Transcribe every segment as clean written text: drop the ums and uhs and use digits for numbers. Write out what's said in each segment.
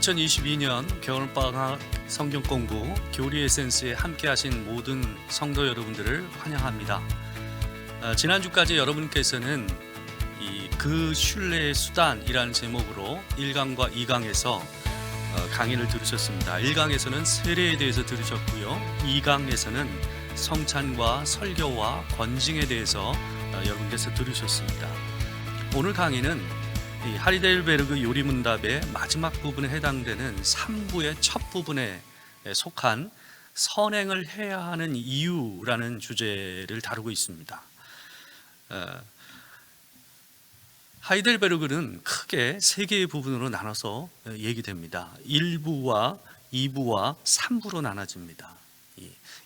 2022년 겨울방학 성경 공부 교리 에센스에 함께 하신 모든 성도 여러분들을 환영합니다. 지난주까지 여러분께서는 그 신뢰의 수단이라는 제목으로 1강과 2강에서 강의를 들으셨습니다. 1강에서는 세례에 대해서 들으셨고요. 2강에서는 성찬과 설교와 권징에 대해서 여러분께서 들으셨습니다. 오늘 강의는 하이델베르그 요리문답의 마지막 부분에 해당되는 3부의 첫 부분에 속한 선행을 해야 하는 이유라는 주제를 다루고 있습니다. 하이델베르그는 크게 세 개의 부분으로 나눠서 얘기됩니다. 1부와 2부와 3부로 나눠집니다.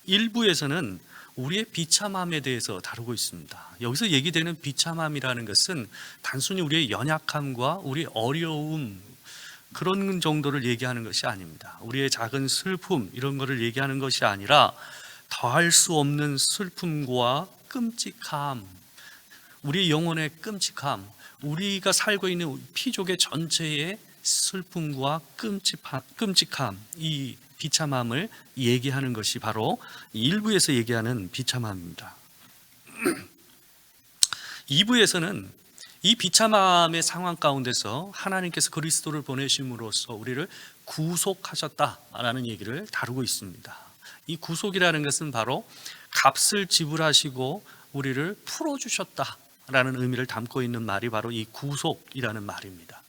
1부에서는 우리의 비참함에 대해서 다루고 있습니다. 여기서 얘기되는 비참함이라는 것은 단순히 우리의 연약함과 우리의 어려움 그런 정도를 얘기하는 것이 아닙니다. 우리의 작은 슬픔 이런 것을 얘기하는 것이 아니라 더할 수 없는 슬픔과 끔찍함, 우리 영혼의 끔찍함, 우리가 살고 있는 피족의 전체의 슬픔과 끔찍함, 이 비참함을 얘기하는 것이 바로 1부에서 얘기하는 비참함입니다. 2부에서는 이 비참함의 상황 가운데서 하나님께서 그리스도를 보내심으로써 우리를 구속하셨다라는 얘기를 다루고 있습니다. 이 구속이라는 것은 바로 값을 지불하시고 우리를 풀어주셨다라는 의미를 담고 있는 말이 바로 이 구속이라는 말입니다.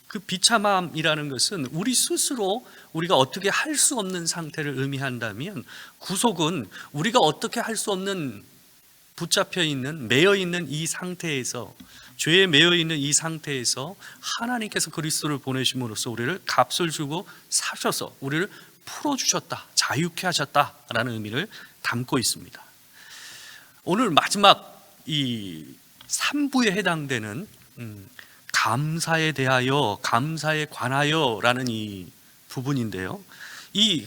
그 비참함이라는 것은 우리 스스로 우리가 어떻게 할 수 없는 상태를 의미한다면, 구속은 우리가 어떻게 할 수 없는 붙잡혀 있는, 매여 있는 이 상태에서, 죄에 매여 있는 이 상태에서 하나님께서 그리스도를 보내심으로써 우리를 값을 주고 사셔서 우리를 풀어주셨다, 자유케 하셨다라는 의미를 담고 있습니다. 오늘 마지막 이 3부에 해당되는 감사에 대하여, 감사에 관하여 라는 이 부분인데요, 이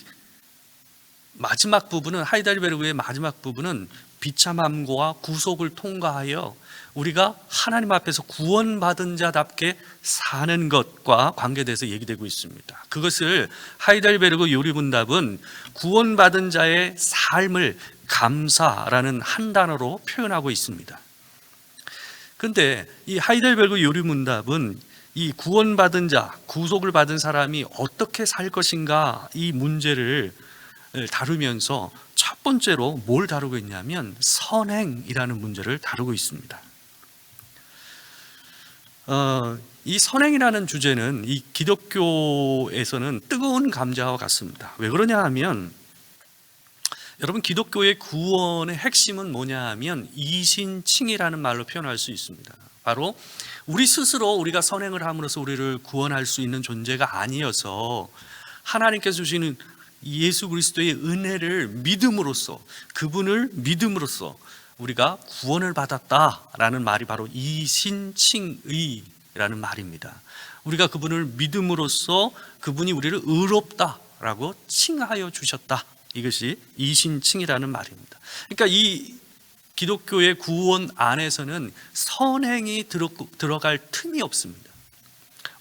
마지막 부분은, 하이델베르그의 마지막 부분은 비참함과 구속을 통과하여 우리가 하나님 앞에서 구원받은 자답게 사는 것과 관계돼서 얘기되고 있습니다. 그것을 하이델베르그 요리문답은 구원받은 자의 삶을 감사라는 한 단어로 표현하고 있습니다. 그런데 이 하이델베르그 요리문답은 이 구원받은 자, 구속을 받은 사람이 어떻게 살 것인가, 이 문제를 다루면서 첫 번째로 뭘 다루고 있냐면 선행이라는 문제를 다루고 있습니다. 이 선행이라는 주제는 이 기독교에서는 뜨거운 감자와 같습니다. 왜 그러냐 하면, 여러분, 기독교의 구원의 핵심은 뭐냐 하면 이신칭이라는 말로 표현할 수 있습니다. 바로 우리 스스로 우리가 선행을 함으로써 우리를 구원할 수 있는 존재가 아니어서 하나님께서 주시는 예수 그리스도의 은혜를 믿음으로써, 그분을 믿음으로써 우리가 구원을 받았다라는 말이 바로 이신칭의라는 말입니다. 우리가 그분을 믿음으로써 그분이 우리를 의롭다라고 칭하여 주셨다, 이것이 이신칭이라는 말입니다. 그러니까 이 기독교의 구원 안에서는 선행이 들어갈 틈이 없습니다.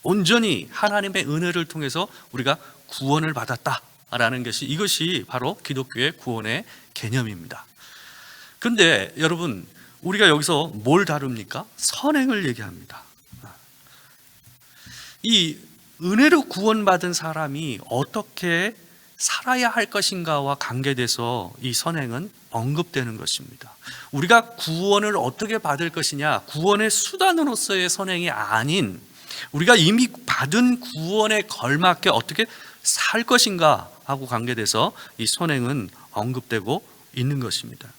온전히 하나님의 은혜를 통해서 우리가 구원을 받았다라는 것이, 이것이 바로 기독교의 구원의 개념입니다. 그런데 여러분, 우리가 여기서 뭘 다룹니까? 선행을 얘기합니다. 이 은혜로 구원받은 사람이 어떻게 살아야 할 것인가와 관계돼서 이 선행은 언급되는 것입니다. 우리가 구원을 어떻게 받을 것이냐, 구원의 수단으로서의 선행이 아닌 우리가 이미 받은 구원에 걸맞게 어떻게 살 것인가 하고 관계돼서 이 선행은 언급되고 있는 것입니다.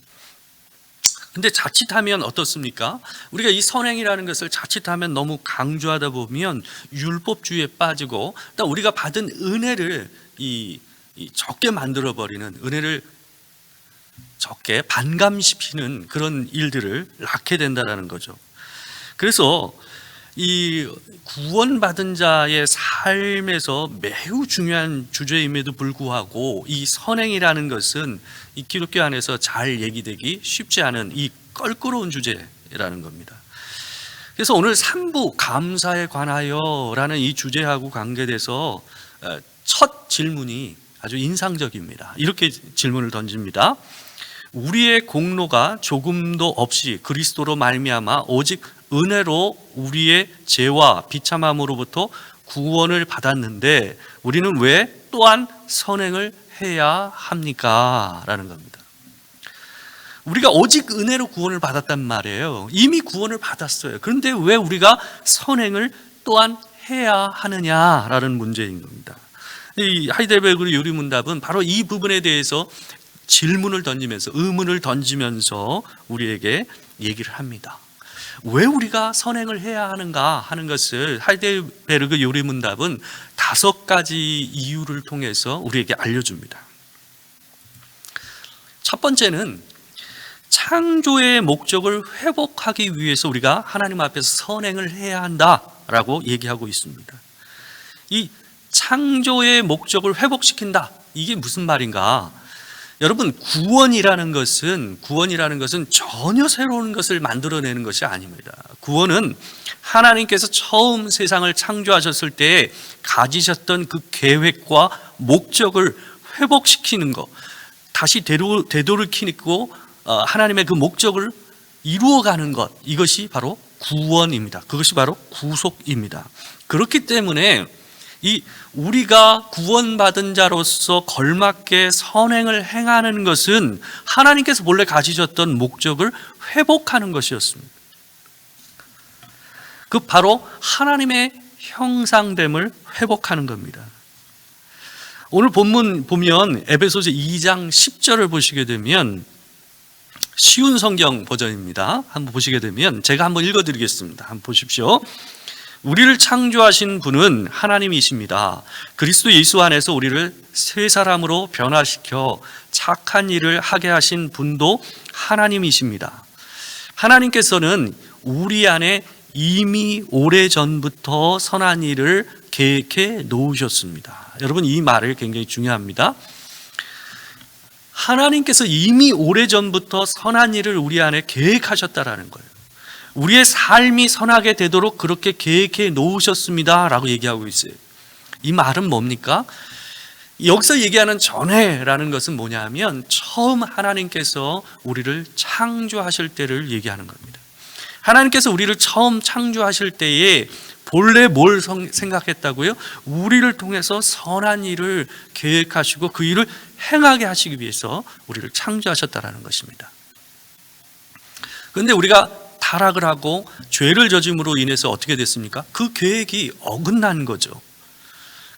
근데 자칫하면 어떻습니까? 우리가 이 선행이라는 것을 자칫하면 너무 강조하다 보면 율법주의에 빠지고, 또 우리가 받은 은혜를 적게 만들어버리는, 은혜를 적게 반감시키는 그런 일들을 낳게 된다는 거죠. 그래서 이 구원받은 자의 삶에서 매우 중요한 주제임에도 불구하고 이 선행이라는 것은 이 기독교 안에서 잘 얘기되기 쉽지 않은 이 껄끄러운 주제라는 겁니다. 그래서 오늘 3부 감사에 관하여 라는 이 주제하고 관계돼서 첫 질문이 아주 인상적입니다. 이렇게 질문을 던집니다. 우리의 공로가 조금도 없이 그리스도로 말미암아 오직 은혜로 우리의 죄와 비참함으로부터 구원을 받았는데 우리는 왜 또한 선행을 해야 합니까? 라는 겁니다. 우리가 오직 은혜로 구원을 받았단 말이에요. 이미 구원을 받았어요. 그런데 왜 우리가 선행을 또한 해야 하느냐라는 문제인 겁니다. 이 하이델베르그 요리문답은 바로 이 부분에 대해서 질문을 던지면서 의문을 던지면서 우리에게 얘기를 합니다. 왜 우리가 선행을 해야 하는가 하는 것을 하이델베르그 요리문답은 5가지 이유를 통해서 우리에게 알려줍니다. 첫 번째는 창조의 목적을 회복하기 위해서 우리가 하나님 앞에서 선행을 해야 한다라고 얘기하고 있습니다. 이 창조의 목적을 회복시킨다, 이게 무슨 말인가? 여러분, 구원이라는 것은 전혀 새로운 것을 만들어내는 것이 아닙니다. 구원은 하나님께서 처음 세상을 창조하셨을 때 가지셨던 그 계획과 목적을 회복시키는 것, 다시 되돌이키고 하나님의 그 목적을 이루어가는 것, 이것이 바로 구원입니다. 그것이 바로 구속입니다. 그렇기 때문에 우리가 구원받은 자로서 걸맞게 선행을 행하는 것은 하나님께서 본래 가지셨던 목적을 회복하는 것이었습니다. 그 바로 하나님의 형상됨을 회복하는 겁니다. 오늘 본문 보면 에베소서 2장 10절을 보시게 되면 쉬운 성경 버전입니다. 한번 보시게 되면 제가 한번 읽어드리겠습니다. 한번 보십시오. 우리를 창조하신 분은 하나님이십니다. 그리스도 예수 안에서 우리를 새 사람으로 변화시켜 착한 일을 하게 하신 분도 하나님이십니다. 하나님께서는 우리 안에 이미 오래전부터 선한 일을 계획해 놓으셨습니다. 여러분, 이 말을 굉장히 중요합니다. 하나님께서 이미 오래전부터 선한 일을 우리 안에 계획하셨다라는 거예요. 우리의 삶이 선하게 되도록 그렇게 계획해 놓으셨습니다 라고 얘기하고 있어요. 이 말은 뭡니까? 여기서 얘기하는 전에라는 것은 뭐냐면 처음 하나님께서 우리를 창조하실 때를 얘기하는 겁니다. 하나님께서 우리를 처음 창조하실 때에 본래 뭘 생각했다고요? 우리를 통해서 선한 일을 계획하시고 그 일을 행하게 하시기 위해서 우리를 창조하셨다라는 것입니다. 그런데 우리가 타락을 하고 죄를 저짐으로 인해서 어떻게 됐습니까? 그 계획이 어긋난 거죠.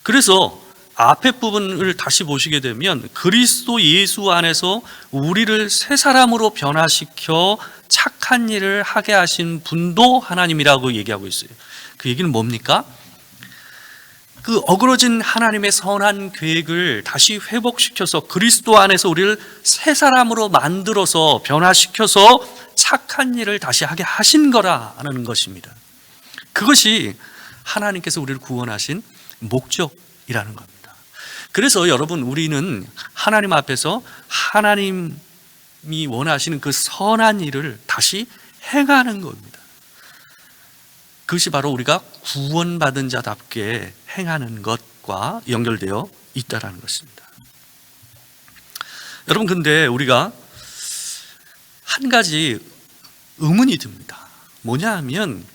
그래서 앞에 부분을 다시 보시게 되면 그리스도 예수 안에서 우리를 새 사람으로 변화시켜 착한 일을 하게 하신 분도 하나님이라고 얘기하고 있어요. 그 얘기는 뭡니까? 그 어그러진 하나님의 선한 계획을 다시 회복시켜서 그리스도 안에서 우리를 새 사람으로 만들어서 변화시켜서 착한 일을 다시 하게 하신 거라는 것입니다. 그것이 하나님께서 우리를 구원하신 목적이라는 겁니다. 그래서 여러분, 우리는 하나님 앞에서 하나님이 원하시는 그 선한 일을 다시 행하는 겁니다. 그것이 바로 우리가 구원받은 자답게 행하는 것과 연결되어 있다는 것입니다. 여러분, 근데 우리가 한 가지 의문이 듭니다. 뭐냐 하면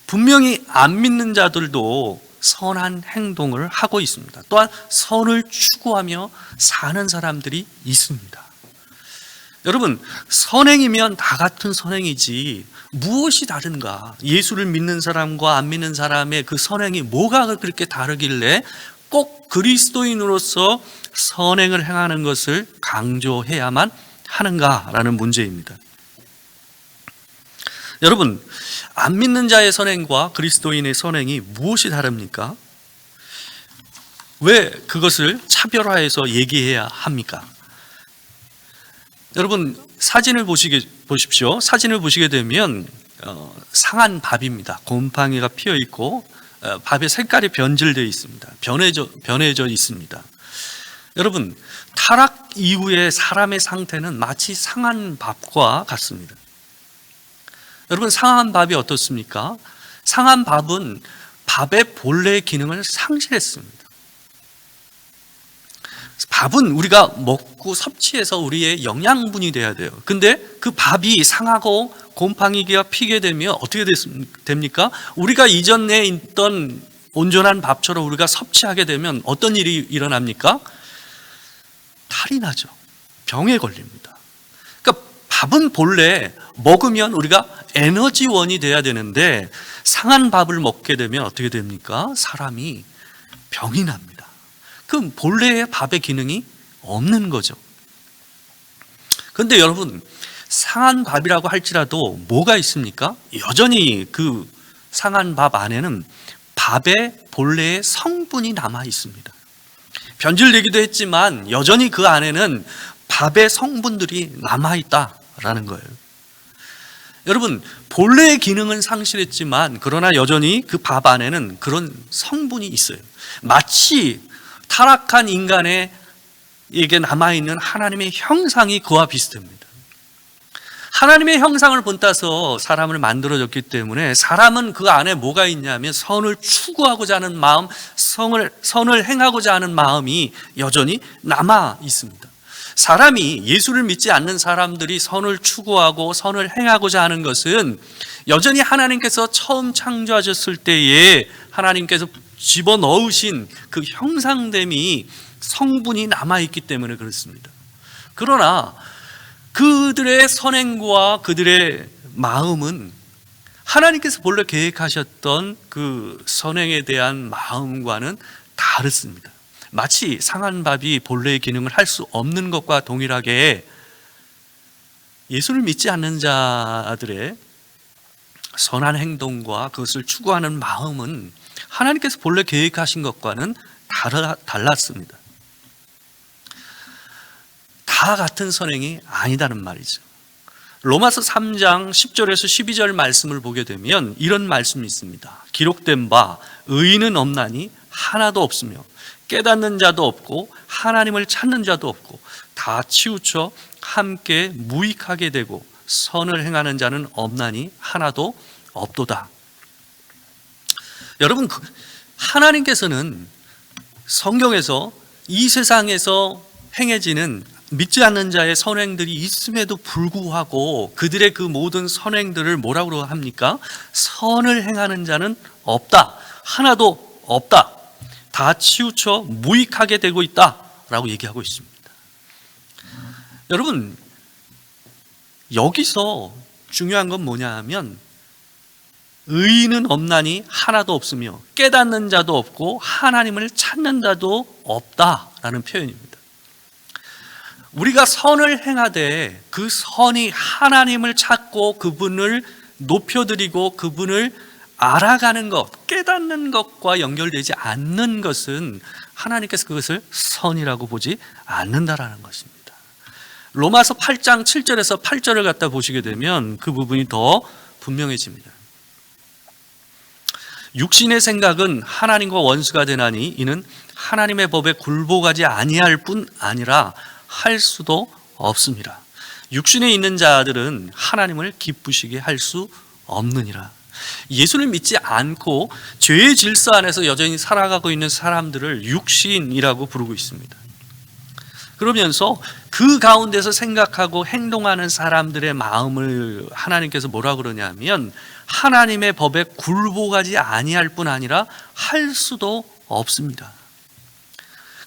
분명히 안 믿는 자들도 선한 행동을 하고 있습니다. 또한 선을 추구하며 사는 사람들이 있습니다. 여러분, 선행이면 다 같은 선행이지 무엇이 다른가? 예수를 믿는 사람과 안 믿는 사람의 그 선행이 뭐가 그렇게 다르길래 꼭 그리스도인으로서 선행을 행하는 것을 강조해야만 하는가라는 문제입니다. 여러분, 안 믿는 자의 선행과 그리스도인의 선행이 무엇이 다릅니까? 왜 그것을 차별화해서 얘기해야 합니까? 여러분, 사진을 보십시오. 사진을 보시게 되면 상한 밥입니다. 곰팡이가 피어 있고 밥의 색깔이 변질되어 있습니다. 변해져 있습니다. 여러분, 타락 이후의 사람의 상태는 마치 상한 밥과 같습니다. 여러분, 상한 밥이 어떻습니까? 상한 밥은 밥의 본래의 기능을 상실했습니다. 밥은 우리가 먹고 섭취해서 우리의 영양분이 돼야 돼요. 근데 그 밥이 상하고 곰팡이가 피게 되면 어떻게 됩니까? 우리가 이전에 있던 온전한 밥처럼 우리가 섭취하게 되면 어떤 일이 일어납니까? 탈이 나죠. 병에 걸립니다. 그러니까 밥은 본래 먹으면 우리가 에너지원이 돼야 되는데 상한 밥을 먹게 되면 어떻게 됩니까? 사람이 병이 납니다. 그 본래의 밥의 기능이 없는 거죠. 그런데 여러분, 상한 밥이라고 할지라도 뭐가 있습니까? 여전히 그 상한 밥 안에는 밥의 본래의 성분이 남아 있습니다. 변질되기도 했지만 여전히 그 안에는 밥의 성분들이 남아 있다라는 거예요. 여러분, 본래의 기능은 상실했지만 그러나 여전히 그 밥 안에는 그런 성분이 있어요. 마치 타락한 인간에게 남아있는 하나님의 형상이 그와 비슷합니다. 하나님의 형상을 본따서 사람을 만들어졌기 때문에 사람은 그 안에 뭐가 있냐면 선을 추구하고자 하는 마음, 선을 행하고자 하는 마음이 여전히 남아 있습니다. 사람이 예수를 믿지 않는 사람들이 선을 추구하고 선을 행하고자 하는 것은 여전히 하나님께서 처음 창조하셨을 때에 하나님께서 집어넣으신 그 형상됨이 성분이 남아있기 때문에 그렇습니다. 그러나 그들의 선행과 그들의 마음은 하나님께서 본래 계획하셨던 그 선행에 대한 마음과는 다르습니다. 마치 상한 밥이 본래의 기능을 할 수 없는 것과 동일하게 예수를 믿지 않는 자들의 선한 행동과 그것을 추구하는 마음은 하나님께서 본래 계획하신 것과는 달랐습니다. 다 같은 선행이 아니다는 말이죠. 로마서 3장 10절에서 12절 말씀을 보게 되면 이런 말씀이 있습니다. 기록된 바 의인은 없나니 하나도 없으며 깨닫는 자도 없고 하나님을 찾는 자도 없고 다 치우쳐 함께 무익하게 되고 선을 행하는 자는 없나니 하나도 없도다. 여러분, 하나님께서는 성경에서 이 세상에서 행해지는 믿지 않는 자의 선행들이 있음에도 불구하고 그들의 그 모든 선행들을 뭐라고 합니까? 선을 행하는 자는 없다. 하나도 없다. 다 치우쳐 무익하게 되고 있다라고 얘기하고 있습니다. 여러분, 여기서 중요한 건 뭐냐 하면 의인은 없나니 하나도 없으며 깨닫는 자도 없고 하나님을 찾는 자도 없다라는 표현입니다. 우리가 선을 행하되 그 선이 하나님을 찾고 그분을 높여드리고 그분을 알아가는 것, 깨닫는 것과 연결되지 않는 것은 하나님께서 그것을 선이라고 보지 않는다라는 것입니다. 로마서 8장 7절에서 8절을 갖다 보시게 되면 그 부분이 더 분명해집니다. 육신의 생각은 하나님과 원수가 되나니 이는 하나님의 법에 굴복하지 아니할 뿐 아니라 할 수도 없습니다. 육신에 있는 자들은 하나님을 기쁘시게 할 수 없느니라. 예수를 믿지 않고 죄의 질서 안에서 여전히 살아가고 있는 사람들을 육신이라고 부르고 있습니다. 그러면서 그 가운데서 생각하고 행동하는 사람들의 마음을 하나님께서 뭐라 그러냐면 하나님의 법에 굴복하지 아니할 뿐 아니라 할 수도 없습니다.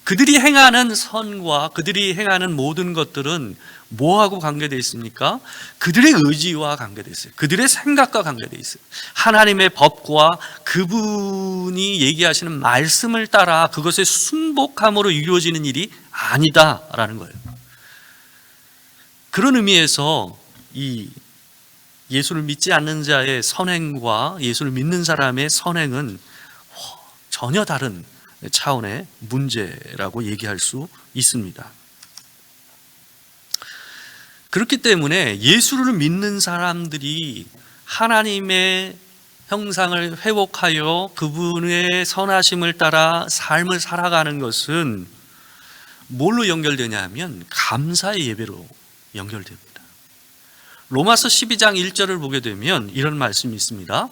그들이 행하는 선과 그들이 행하는 모든 것들은 뭐하고 관계되어 있습니까? 그들의 의지와 관계되어 있어요. 그들의 생각과 관계되어 있어요. 하나님의 법과 그분이 얘기하시는 말씀을 따라 그것의 순복함으로 이루어지는 일이 아니다라는 거예요. 그런 의미에서 이 예수를 믿지 않는 자의 선행과 예수를 믿는 사람의 선행은 전혀 다른 차원의 문제라고 얘기할 수 있습니다. 그렇기 때문에 예수를 믿는 사람들이 하나님의 형상을 회복하여 그분의 선하심을 따라 삶을 살아가는 것은 뭘로 연결되냐 하면 감사의 예배로 연결됩니다. 로마서 12장 1절을 보게 되면 이런 말씀이 있습니다.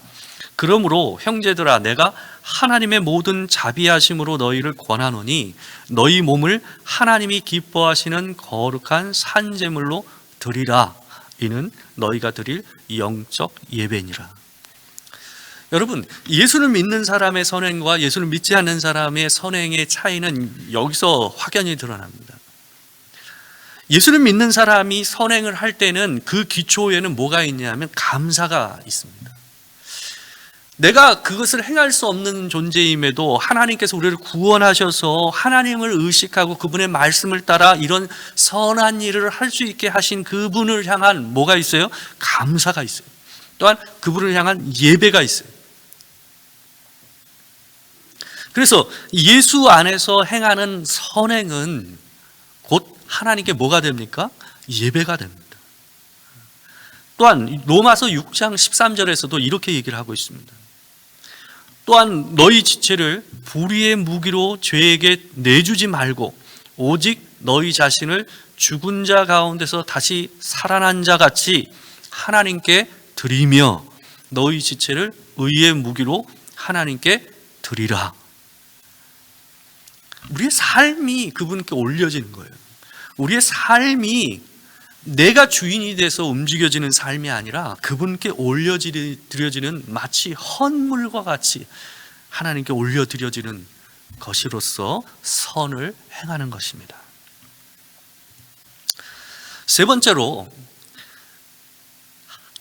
그러므로 형제들아, 내가 하나님의 모든 자비하심으로 너희를 권하노니 너희 몸을 하나님이 기뻐하시는 거룩한 산제물로 드리라. 이는 너희가 드릴 영적 예배니라. 여러분, 예수를 믿는 사람의 선행과 예수를 믿지 않는 사람의 선행의 차이는 여기서 확연히 드러납니다. 예수를 믿는 사람이 선행을 할 때는 그 기초에는 뭐가 있냐면 감사가 있습니다. 내가 그것을 행할 수 없는 존재임에도 하나님께서 우리를 구원하셔서 하나님을 의식하고 그분의 말씀을 따라 이런 선한 일을 할 수 있게 하신 그분을 향한 뭐가 있어요? 감사가 있어요. 또한 그분을 향한 예배가 있어요. 그래서 예수 안에서 행하는 선행은 곧 하나님께 뭐가 됩니까? 예배가 됩니다. 또한 로마서 6장 13절에서도 이렇게 얘기를 하고 있습니다. 또한 너희 지체를 불의의 무기로 죄에게 내주지 말고 오직 너희 자신을 죽은 자 가운데서 다시 살아난 자 같이 하나님께 드리며 너희 지체를 의의 무기로 하나님께 드리라. 우리의 삶이 그분께 올려지는 거예요. 우리의 삶이 내가 주인이 돼서 움직여지는 삶이 아니라 그분께 올려드려지는 마치 헌물과 같이 하나님께 올려드려지는 것으로서 선을 행하는 것입니다. 세 번째로,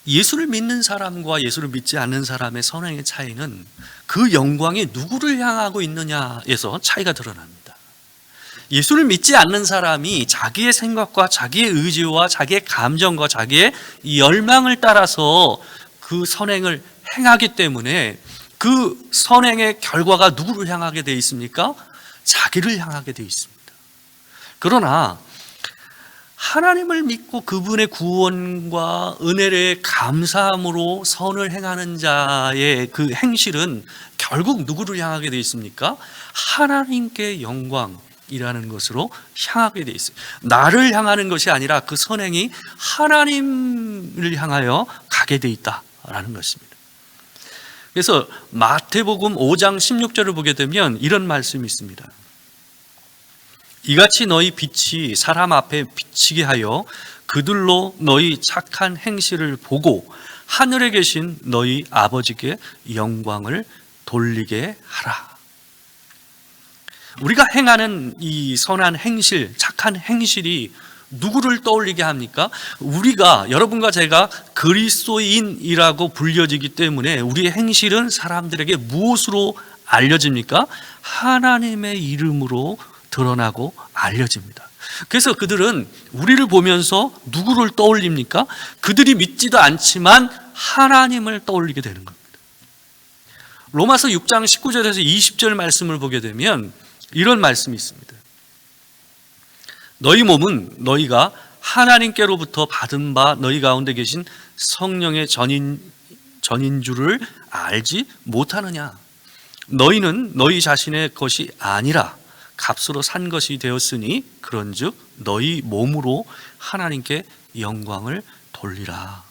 예수를 믿는 사람과 예수를 믿지 않는 사람의 선행의 차이는 그 영광이 누구를 향하고 있느냐에서 차이가 드러납니다. 예수를 믿지 않는 사람이 자기의 생각과 자기의 의지와 자기의 감정과 자기의 열망을 따라서 그 선행을 행하기 때문에 그 선행의 결과가 누구를 향하게 되어 있습니까? 자기를 향하게 되어 있습니다. 그러나 하나님을 믿고 그분의 구원과 은혜에 감사함으로 선을 행하는 자의 그 행실은 결국 누구를 향하게 되어 있습니까? 하나님께 영광이라는 것으로 향하게 되어 있어요. 나를 향하는 것이 아니라 그 선행이 하나님을 향하여 가게 되어 있다라는 것입니다. 그래서 마태복음 5장 16절을 보게 되면 이런 말씀이 있습니다. 이같이 너희 빛이 사람 앞에 비치게 하여 그들로 너희 착한 행실을 보고 하늘에 계신 너희 아버지께 영광을 돌리게 하라. 우리가 행하는 이 선한 행실, 착한 행실이 누구를 떠올리게 합니까? 우리가, 여러분과 제가 그리스도인이라고 불려지기 때문에 우리의 행실은 사람들에게 무엇으로 알려집니까? 하나님의 이름으로 드러나고 알려집니다. 그래서 그들은 우리를 보면서 누구를 떠올립니까? 그들이 믿지도 않지만 하나님을 떠올리게 되는 겁니다. 로마서 6장 19절에서 20절 말씀을 보게 되면 이런 말씀이 있습니다. 너희 몸은 너희가 하나님께로부터 받은 바 너희 가운데 계신 성령의 전인 줄을 알지 못하느냐? 너희는 너희 자신의 것이 아니라 값으로 산 것이 되었으니 그런즉 너희 몸으로 하나님께 영광을 돌리라.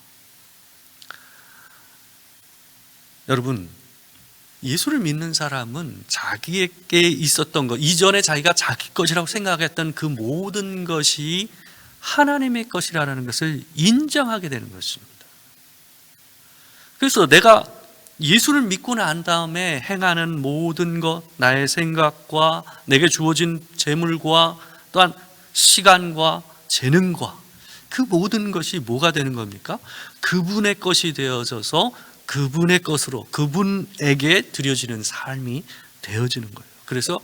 여러분, 예수를 믿는 사람은 자기에게 있었던 것, 이전에 자기가 자기 것이라고 생각했던 그 모든 것이 하나님의 것이라는 것을 인정하게 되는 것입니다. 그래서 내가 예수를 믿고 난 다음에 행하는 모든 것, 나의 생각과 내게 주어진 재물과 또한 시간과 재능과 그 모든 것이 뭐가 되는 겁니까? 그분의 것이 되어져서 그분의 것으로 그분에게 드려지는 삶이 되어지는 거예요. 그래서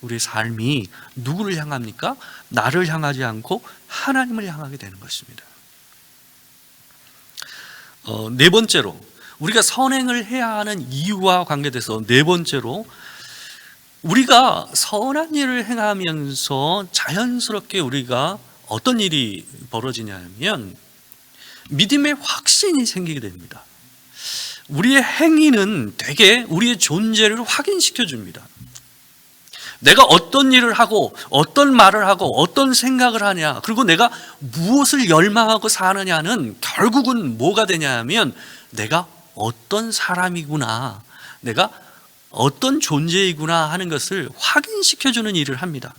우리의 삶이 누구를 향합니까? 나를 향하지 않고 하나님을 향하게 되는 것입니다. 네 번째로, 우리가 선행을 해야 하는 이유와 관계돼서 네 번째로, 우리가 선한 일을 행하면서 자연스럽게 우리가 어떤 일이 벌어지냐면 믿음의 확신이 생기게 됩니다. 우리의 행위는 되게 우리의 존재를 확인시켜 줍니다. 내가 어떤 일을 하고 어떤 말을 하고 어떤 생각을 하냐, 그리고 내가 무엇을 열망하고 사느냐는 결국은 뭐가 되냐 하면 내가 어떤 사람이구나, 내가 어떤 존재이구나 하는 것을 확인시켜주는 일을 합니다.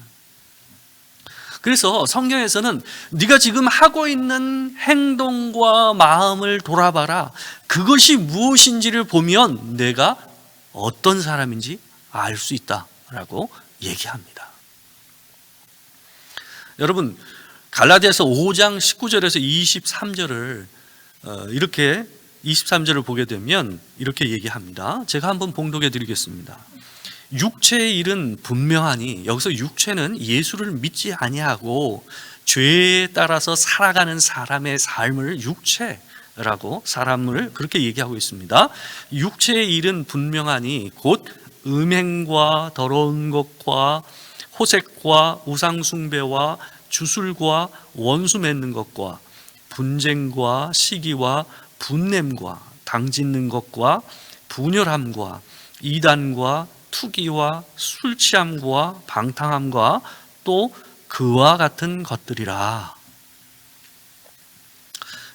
그래서 성경에서는 네가 지금 하고 있는 행동과 마음을 돌아봐라, 그것이 무엇인지를 보면 내가 어떤 사람인지 알 수 있다라고 얘기합니다. 여러분, 갈라디아서 5장 19절에서 23절을 이렇게 23절을 보게 되면 이렇게 얘기합니다. 제가 한번 봉독해 드리겠습니다. 육체의 일은 분명하니, 여기서 육체는 예수를 믿지 아니하고 죄에 따라서 살아가는 사람의 삶을 육체라고, 사람을 그렇게 얘기하고 있습니다. 육체의 일은 분명하니 곧 음행과 더러운 것과 호색과 우상숭배와 주술과 원수 맺는 것과 분쟁과 시기와 분냄과 당짓는 것과 분열함과 이단과 투기와 술 취함과 방탕함과 또 그와 같은 것들이라.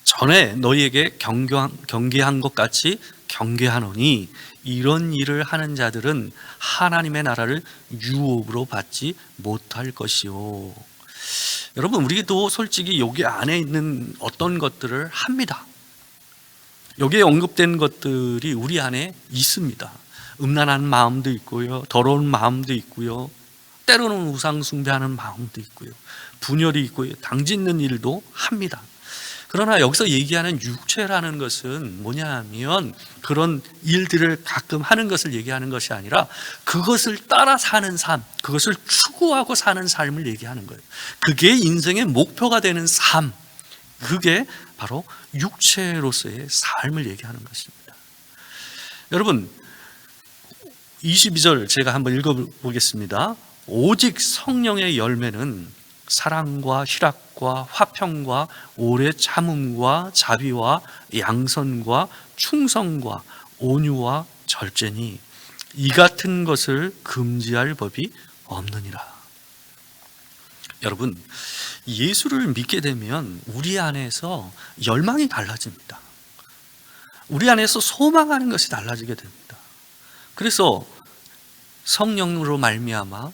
전에 너희에게 경계한 것 같이 경계하노니 이런 일을 하는 자들은 하나님의 나라를 유업으로 받지 못할 것이요. 여러분, 우리도 솔직히 여기 안에 있는 어떤 것들을 합니다. 여기에 언급된 것들이 우리 안에 있습니다. 음란한 마음도 있고요, 더러운 마음도 있고요, 때로는 우상 숭배하는 마음도 있고요, 분열이 있고요, 당짓는 일도 합니다. 그러나 여기서 얘기하는 육체라는 것은 뭐냐면 그런 일들을 가끔 하는 것을 얘기하는 것이 아니라 그것을 따라 사는 삶, 그것을 추구하고 사는 삶을 얘기하는 거예요. 그게 인생의 목표가 되는 삶, 그게 바로 육체로서의 삶을 얘기하는 것입니다. 여러분, 22절 제가 한번 읽어보겠습니다. 오직 성령의 열매는 사랑과 희락과 화평과 오래 참음과 자비와 양선과 충성과 온유와 절제니 이 같은 것을 금지할 법이 없느니라. 여러분, 예수를 믿게 되면 우리 안에서 열망이 달라집니다. 우리 안에서 소망하는 것이 달라지게 됩니다. 그래서 성령으로 말미암아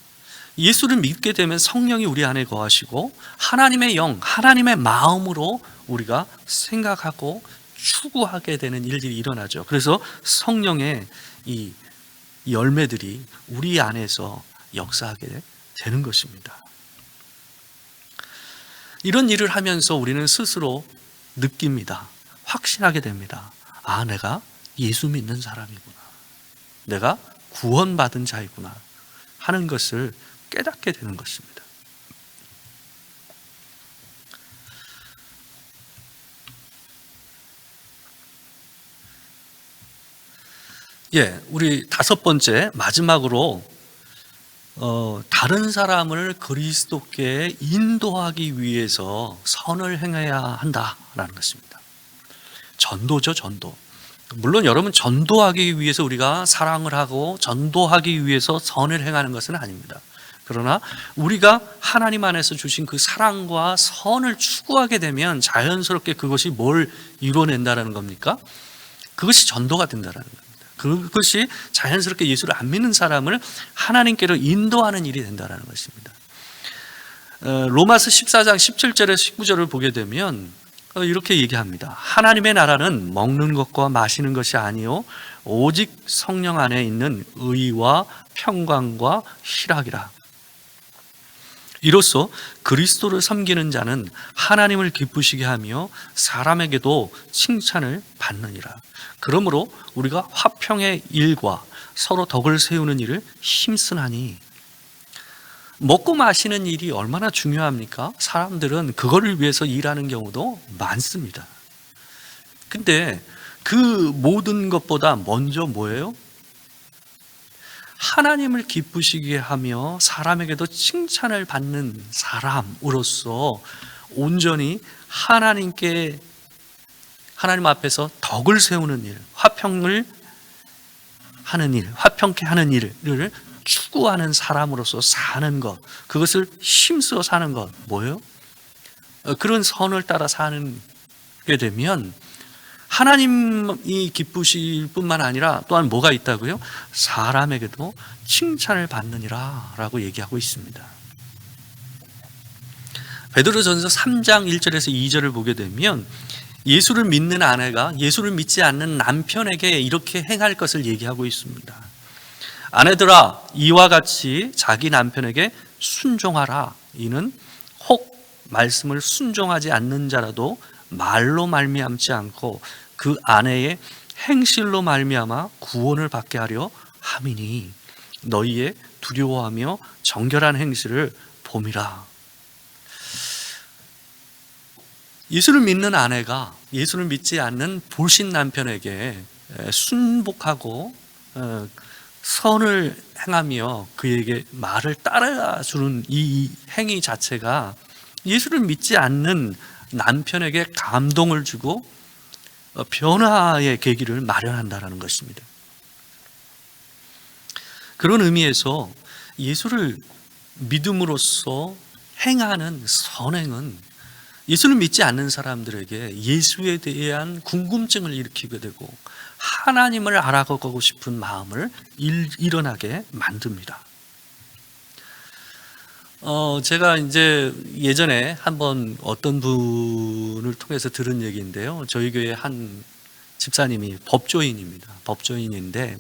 예수를 믿게 되면 성령이 우리 안에 거하시고 하나님의 영, 하나님의 마음으로 우리가 생각하고 추구하게 되는 일들이 일어나죠. 그래서 성령의 이 열매들이 우리 안에서 역사하게 되는 것입니다. 이런 일을 하면서 우리는 스스로 느낍니다. 확신하게 됩니다. 아, 내가 예수 믿는 사람이구나, 내가 구원받은 자이구나 하는 것을 깨닫게 되는 것입니다. 우리 다섯 번째, 마지막으로 다른 사람을 그리스도께 인도하기 위해서 선을 행해야 한다라는 것입니다. 전도죠, 전도. 물론 여러분, 전도하기 위해서 우리가 사랑을 하고 전도하기 위해서 선을 행하는 것은 아닙니다. 그러나 우리가 하나님 안에서 주신 그 사랑과 선을 추구하게 되면 자연스럽게 그것이 뭘 이뤄낸다라는 겁니까? 그것이 전도가 된다라는 겁니다. 그것이 자연스럽게 예수를 안 믿는 사람을 하나님께로 인도하는 일이 된다라는 것입니다. 로마서 14장 17절에서 19절을 보게 되면 이렇게 얘기합니다. 하나님의 나라는 먹는 것과 마시는 것이 아니요 오직 성령 안에 있는 의와 평강과 희락이라. 이로써 그리스도를 섬기는 자는 하나님을 기쁘시게 하며 사람에게도 칭찬을 받느니라. 그러므로 우리가 화평의 일과 서로 덕을 세우는 일을 힘쓰나니. 먹고 마시는 일이 얼마나 중요합니까? 사람들은 그거를 위해서 일하는 경우도 많습니다. 근데 그 모든 것보다 먼저 뭐예요? 하나님을 기쁘시게 하며 사람에게도 칭찬을 받는 사람으로서 온전히 하나님 앞에서 덕을 세우는 일, 화평을 하는 일, 화평케 하는 일을 추구하는 사람으로서 사는 것, 그것을 힘써 사는 것, 뭐예요? 그런 선을 따라 사게 되면 하나님이 기쁘실 뿐만 아니라 또한 뭐가 있다고요? 사람에게도 칭찬을 받느니라 라고 얘기하고 있습니다. 베드로전서 3장 1절에서 2절을 보게 되면 예수를 믿는 아내가 예수를 믿지 않는 남편에게 이렇게 행할 것을 얘기하고 있습니다. 아내들아, 이와 같이 자기 남편에게 순종하라. 이는 혹 말씀을 순종하지 않는 자라도 말로 말미암지 않고 그 아내의 행실로 말미암아 구원을 받게 하려 함이니 너희의 두려워하며 정결한 행실을 봄이라. 예수를 믿는 아내가 예수를 믿지 않는 불신 남편에게 순복하고 선을 행하며 그에게 말을 따라주는 이 행위 자체가 예수를 믿지 않는 남편에게 감동을 주고 변화의 계기를 마련한다는 것입니다. 그런 의미에서 예수를 믿음으로써 행하는 선행은 예수를 믿지 않는 사람들에게 예수에 대한 궁금증을 일으키게 되고 하나님을 알아가고 싶은 마음을 일어나게 만듭니다. 제가 이제 예전에 한번 어떤 분을 통해서 들은 얘기인데요. 저희 교회 한 집사님이 법조인입니다. 법조인인데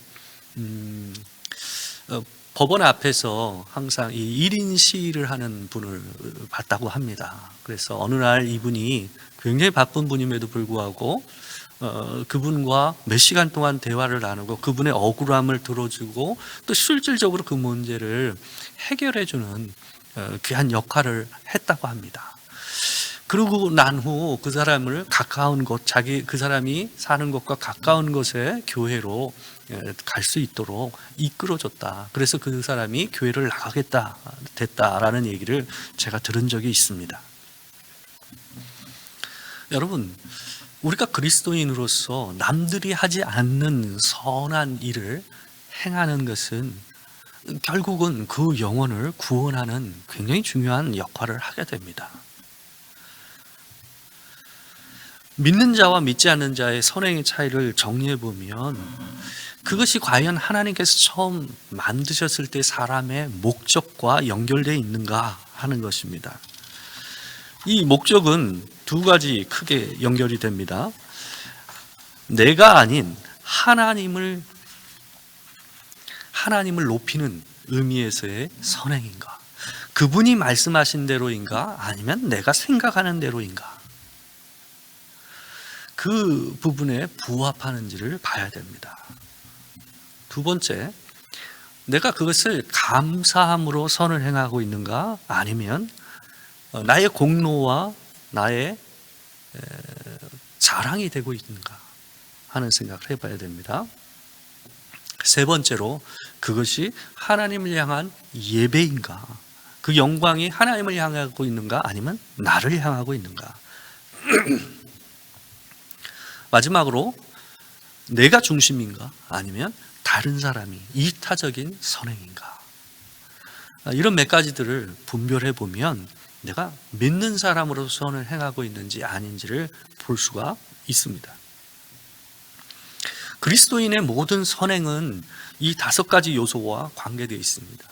법원 앞에서 항상 이 1인 시위를 하는 분을 봤다고 합니다. 그래서 어느 날 이분이 굉장히 바쁜 분임에도 불구하고 그분과 몇 시간 동안 대화를 나누고 그분의 억울함을 들어주고 또 실질적으로 그 문제를 해결해주는 귀한 역할을 했다고 합니다. 그러고 난 후 그 사람을 가까운 곳, 그 사람이 사는 곳과 가까운 곳에 교회로 갈 수 있도록 이끌어줬다. 그래서 그 사람이 교회를 됐다라는 얘기를 제가 들은 적이 있습니다. 여러분, 우리가 그리스도인으로서 남들이 하지 않는 선한 일을 행하는 것은 결국은 그 영혼을 구원하는 굉장히 중요한 역할을 하게 됩니다. 믿는 자와 믿지 않는 자의 선행의 차이를 정리해 보면 그것이 과연 하나님께서 처음 만드셨을 때 사람의 목적과 연결되어 있는가 하는 것입니다. 이 목적은 두 가지 크게 연결이 됩니다. 내가 아닌 하나님을 높이는 의미에서의 선행인가? 그분이 말씀하신 대로인가? 아니면 내가 생각하는 대로인가? 그 부분에 부합하는지를 봐야 됩니다. 두 번째, 내가 그것을 감사함으로 선을 행하고 있는가? 아니면 나의 공로와 나의 자랑이 되고 있는가 하는 생각을 해봐야 됩니다. 세 번째로, 그것이 하나님을 향한 예배인가? 그 영광이 하나님을 향하고 있는가? 아니면 나를 향하고 있는가? 마지막으로, 내가 중심인가? 아니면 다른 사람이 이타적인 선행인가? 이런 몇 가지들을 분별해 보면 내가 믿는 사람으로서 선을 행하고 있는지 아닌지를 볼 수가 있습니다. 그리스도인의 모든 선행은 이 5가지 요소와 관계되어 있습니다.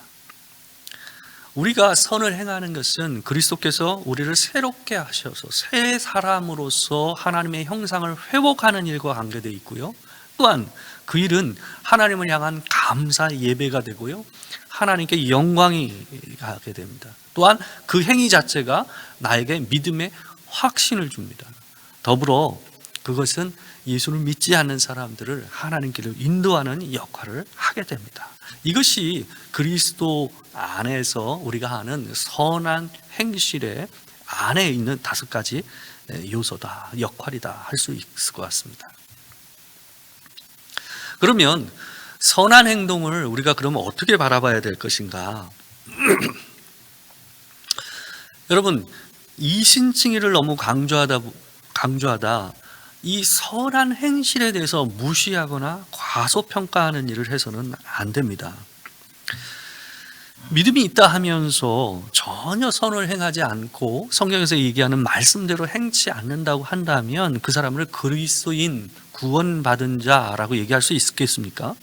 우리가 선을 행하는 것은 그리스도께서 우리를 새롭게 하셔서 새 사람으로서 하나님의 형상을 회복하는 일과 관계되어 있고요. 또한 그 일은 하나님을 향한 감사 예배가 되고요. 하나님께 영광이 가게 됩니다. 또한 그 행위 자체가 나에게 믿음의 확신을 줍니다. 더불어 그것은 예수를 믿지 않는 사람들을 하나님께로 인도하는 역할을 하게 됩니다. 이것이 그리스도 안에서 우리가 하는 선한 행실의 안에 있는 5가지 요소다, 역할이다 할 수 있을 것 같습니다. 그러면 선한 행동을 우리가 그러면 어떻게 바라봐야 될 것인가? 여러분, 이신칭의를 너무 강조하다 이 선한 행실에 대해서 무시하거나 과소평가하는 일을 해서는 안 됩니다. 믿음이 있다 하면서 전혀 선을 행하지 않고 성경에서 얘기하는 말씀대로 행치 않는다고 한다면 그 사람을 그리스도인, 구원받은 자라고 얘기할 수 있겠습니까?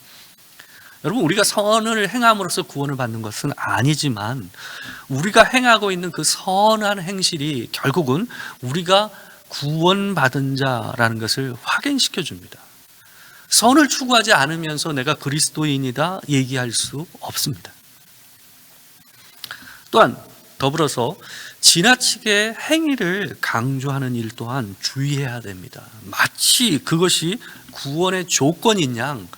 여러분, 우리가 선을 행함으로써 구원을 받는 것은 아니지만 우리가 행하고 있는 그 선한 행실이 결국은 우리가 구원받은 자라는 것을 확인시켜 줍니다. 선을 추구하지 않으면서 내가 그리스도인이다 얘기할 수 없습니다. 또한 더불어서 지나치게 행위를 강조하는 일 또한 주의해야 됩니다. 마치 그것이 구원의 조건인 양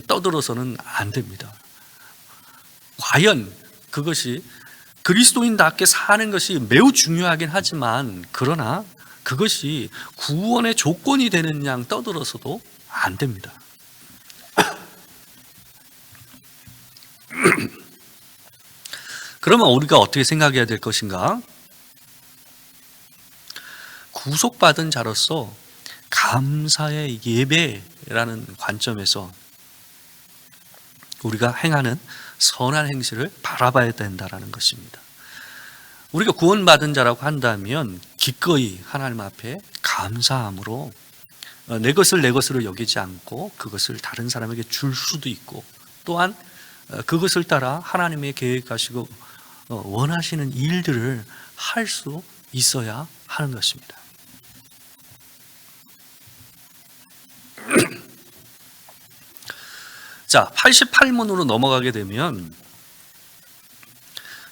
떠들어서는 안 됩니다. 과연 그것이 그리스도인답게 사는 것이 매우 중요하긴 하지만 그러나 그것이 구원의 조건이 되는 양 떠들어서도 안 됩니다. 그러면 우리가 어떻게 생각해야 될 것인가? 구속받은 자로서 감사의 예배라는 관점에서 우리가 행하는 선한 행실을 바라봐야 된다는 것입니다. 우리가 구원받은 자라고 한다면 기꺼이 하나님 앞에 감사함으로 내 것을 내 것으로 여기지 않고 그것을 다른 사람에게 줄 수도 있고 또한 그것을 따라 하나님의 계획하시고 원하시는 일들을 할 수 있어야 하는 것입니다. 자, 88문으로 넘어가게 되면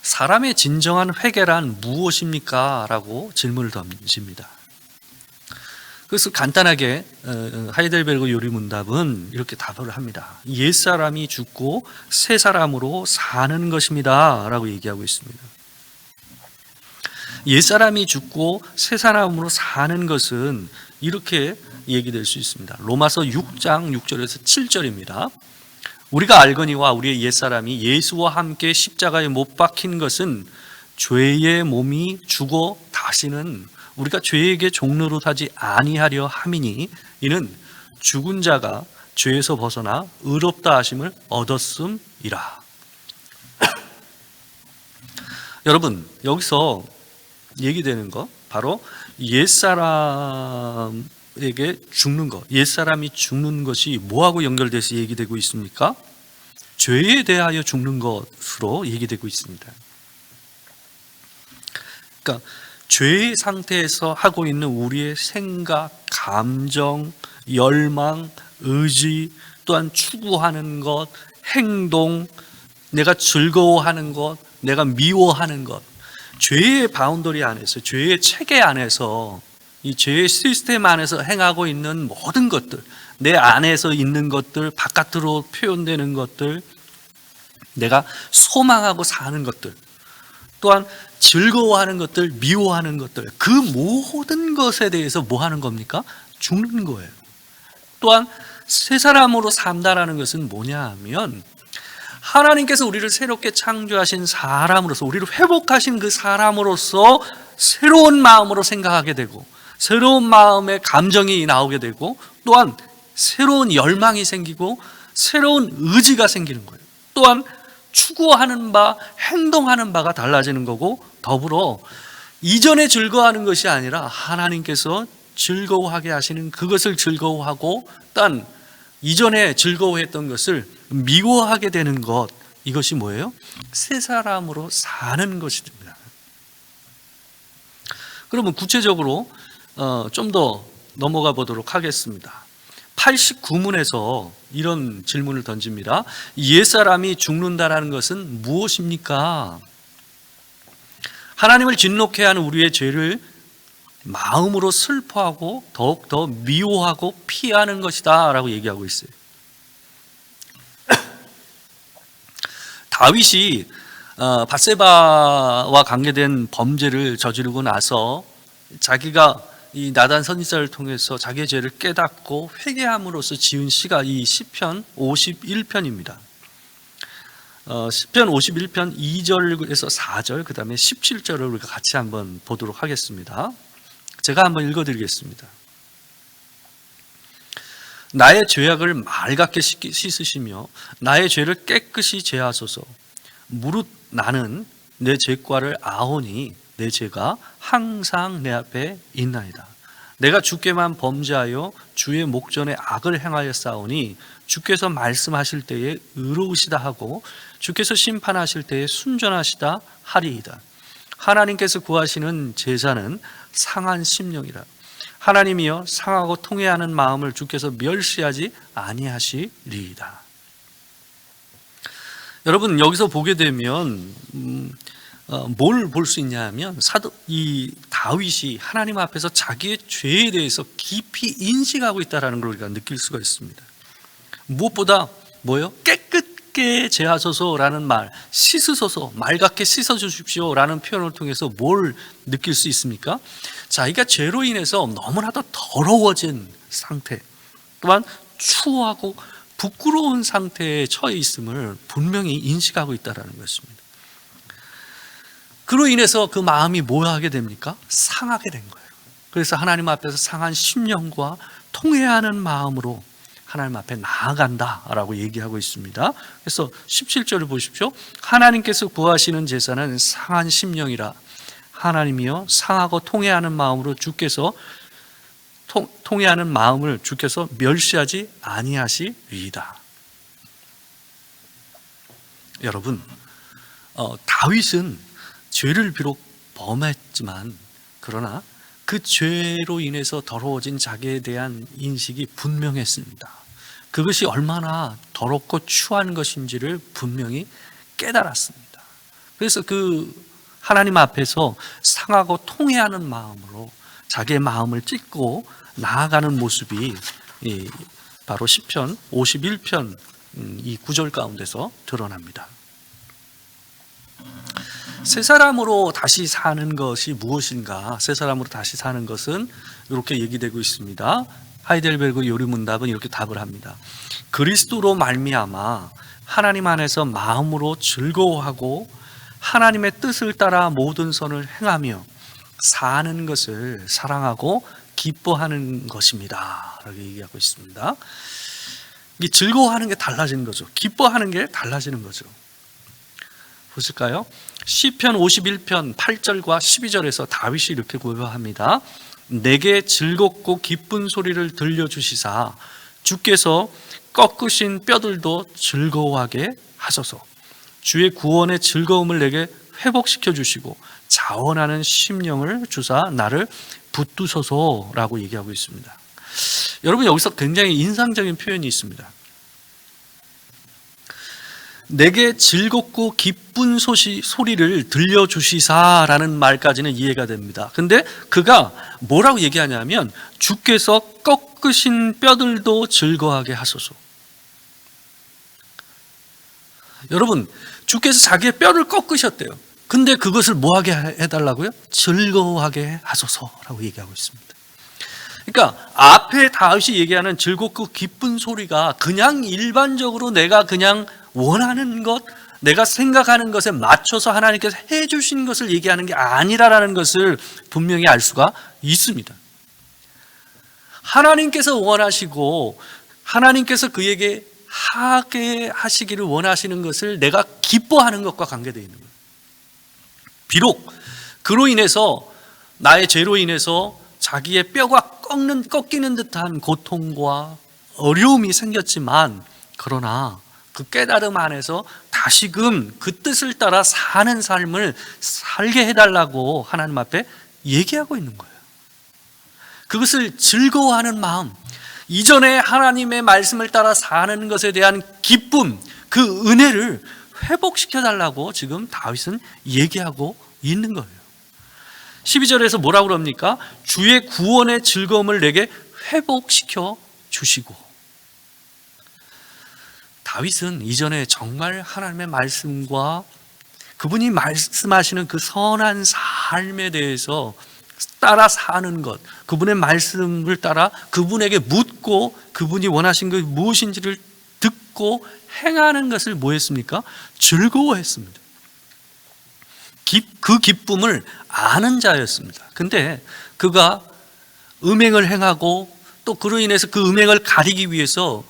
사람의 진정한 회개란 무엇입니까? 라고 질문을 던집니다. 그래서 간단하게 하이델베르그 요리문답은 이렇게 답을 합니다. 옛사람이 죽고 새 사람으로 사는 것입니다 라고 얘기하고 있습니다. 옛사람이 죽고 새 사람으로 사는 것은 이렇게 얘기될 수 있습니다. 로마서 6장 6절에서 7절입니다. 우리가 알거니와 우리의 옛사람이 예수와 함께 십자가에 못 박힌 것은 죄의 몸이 죽어 다시는 우리가 죄에게 종노릇 하지 아니하려 함이니 이는 죽은 자가 죄에서 벗어나 의롭다 하심을 얻었음이라. 여러분, 여기서 얘기되는 거 바로 옛사람에게 죽는 것, 옛사람이 죽는 것이 뭐하고 연결돼서 얘기되고 있습니까? 죄에 대하여 죽는 것으로 얘기되고 있습니다. 그러니까 죄의 상태에서 하고 있는 우리의 생각, 감정, 열망, 의지, 또한 추구하는 것, 행동, 내가 즐거워하는 것, 내가 미워하는 것, 죄의 바운더리 안에서, 죄의 체계 안에서, 이 죄의 시스템 안에서 행하고 있는 모든 것들, 내 안에서 있는 것들, 바깥으로 표현되는 것들, 내가 소망하고 사는 것들, 또한 즐거워하는 것들, 미워하는 것들, 그 모든 것에 대해서 뭐 하는 겁니까? 죽는 거예요. 또한 새 사람으로 산다라는 것은 뭐냐 하면 하나님께서 우리를 새롭게 창조하신 사람으로서, 우리를 회복하신 그 사람으로서 새로운 마음으로 생각하게 되고 새로운 마음의 감정이 나오게 되고 또한 새로운 열망이 생기고 새로운 의지가 생기는 거예요. 또한 추구하는 바, 행동하는 바가 달라지는 거고 더불어 이전에 즐거워하는 것이 아니라 하나님께서 즐거워하게 하시는 그것을 즐거워하고 딴 이전에 즐거워했던 것을 미워하게 되는 것, 이것이 뭐예요? 새 사람으로 사는 것입니다. 그러면 구체적으로 좀 더 넘어가 보도록 하겠습니다. 89문에서 이런 질문을 던집니다. 옛사람이 죽는다라는 것은 무엇입니까? 하나님을 진노케 하는 우리의 죄를 마음으로 슬퍼하고 더욱더 미워하고 피하는 것이다 라고 얘기하고 있어요. 다윗이 밧세바와 관계된 범죄를 저지르고 나서 자기가 이 나단 선지자를 통해서 자기의 죄를 깨닫고 회개함으로써 지은 시가 이 시편 51편입니다. 시편 51편 2절에서 4절, 그 다음에 17절을 우리가 같이 한번 보도록 하겠습니다. 제가 한번 읽어드리겠습니다. 나의 죄악을 맑게 씻으시며 나의 죄를 깨끗이 제하소서. 무릇 나는 내 죄과를 아오니 내 죄가 항상 내 앞에 있나이다. 내가 주께만 범죄하여 주의 목전에 악을 행하여 싸우니 주께서 말씀하실 때에 의로우시다 하고 주께서 심판하실 때에 순전하시다 하리이다. 하나님께서 구하시는 제사는 상한 심령이라. 하나님이여 상하고 통회하는 마음을 주께서 멸시하지 아니하시리이다. 여러분, 여기서 보게 되면 뭘 볼 수 있냐 하면 이 다윗이 하나님 앞에서 자기의 죄에 대해서 깊이 인식하고 있다는 걸 우리가 느낄 수가 있습니다. 무엇보다 뭐예요? 깨끗게 제하소서라는 말, 씻으소서, 맑게 씻어주십시오라는 표현을 통해서 뭘 느낄 수 있습니까? 자기가 죄로 인해서 너무나도 더러워진 상태, 또한 추하고 부끄러운 상태에 처해 있음을 분명히 인식하고 있다는 것입니다. 그로 인해서 그 마음이 뭐하게 됩니까? 상하게 된 거예요. 그래서 하나님 앞에서 상한 심령과 통회하는 마음으로 하나님 앞에 나아간다라고 얘기하고 있습니다. 그래서 17절을 보십시오. 하나님께서 구하시는 제사는 상한 심령이라. 하나님이여 상하고 통회하는 마음으로 주께서 통회하는 마음을 주께서 멸시하지 아니하시리이다. 여러분, 다윗은 죄를 비록 범했지만 그러나 그 죄로 인해서 더러워진 자기에 대한 인식이 분명했습니다. 그것이 얼마나 더럽고 추한 것인지를 분명히 깨달았습니다. 그래서 그 하나님 앞에서 상하고 통회하는 마음으로 자기의 마음을 찢고 나아가는 모습이 바로 시편 51편 이 구절 가운데서 드러납니다. 새 사람으로 다시 사는 것이 무엇인가? 새 사람으로 다시 사는 것은 이렇게 얘기되고 있습니다. 하이델베르그 요리문답은 이렇게 답을 합니다. 그리스도로 말미암아 하나님 안에서 마음으로 즐거워하고 하나님의 뜻을 따라 모든 선을 행하며 사는 것을 사랑하고 기뻐하는 것입니다 라고 얘기하고 있습니다. 이 즐거워하는 게 달라지는 거죠. 기뻐하는 게 달라지는 거죠. 보실까요? 시편 51편 8절과 12절에서 다윗이 이렇게 고백합니다. 내게 즐겁고 기쁜 소리를 들려주시사 주께서 꺾으신 뼈들도 즐거워하게 하소서. 주의 구원의 즐거움을 내게 회복시켜 주시고 자원하는 심령을 주사 나를 붙드소서라고 얘기하고 있습니다. 여러분, 여기서 굉장히 인상적인 표현이 있습니다. 내게 즐겁고 기쁜 소리를 들려주시사라는 말까지는 이해가 됩니다. 근데 그가 뭐라고 얘기하냐면 주께서 꺾으신 뼈들도 즐거워하게 하소서. 여러분, 주께서 자기의 뼈를 꺾으셨대요. 근데 그것을 뭐하게 해달라고요? 즐거워하게 하소서라고 얘기하고 있습니다. 그러니까 앞에 다윗이 얘기하는 즐겁고 기쁜 소리가 그냥 일반적으로 내가 그냥 원하는 것, 내가 생각하는 것에 맞춰서 하나님께서 해주신 것을 얘기하는 게 아니라는 것을 분명히 알 수가 있습니다. 하나님께서 원하시고 하나님께서 그에게 하게 하시기를 원하시는 것을 내가 기뻐하는 것과 관계되어 있는 거예요. 비록 그로 인해서 나의 죄로 인해서 자기의 뼈가 꺾이는 듯한 고통과 어려움이 생겼지만 그러나 그 깨달음 안에서 다시금 그 뜻을 따라 사는 삶을 살게 해달라고 하나님 앞에 얘기하고 있는 거예요. 그것을 즐거워하는 마음, 이전에 하나님의 말씀을 따라 사는 것에 대한 기쁨, 그 은혜를 회복시켜달라고 지금 다윗은 얘기하고 있는 거예요. 12절에서 뭐라고 그럽니까? 주의 구원의 즐거움을 내게 회복시켜 주시고. 다윗은 이전에 정말 하나님의 말씀과 그분이 말씀하시는 그 선한 삶에 대해서 따라 사는 것, 그분의 말씀을 따라 그분에게 묻고 그분이 원하신 것이 무엇인지를 듣고 행하는 것을 뭐 했습니까? 즐거워했습니다. 그 기쁨을 아는 자였습니다. 근데 그가 음행을 행하고 또 그로 인해서 그 음행을 가리기 위해서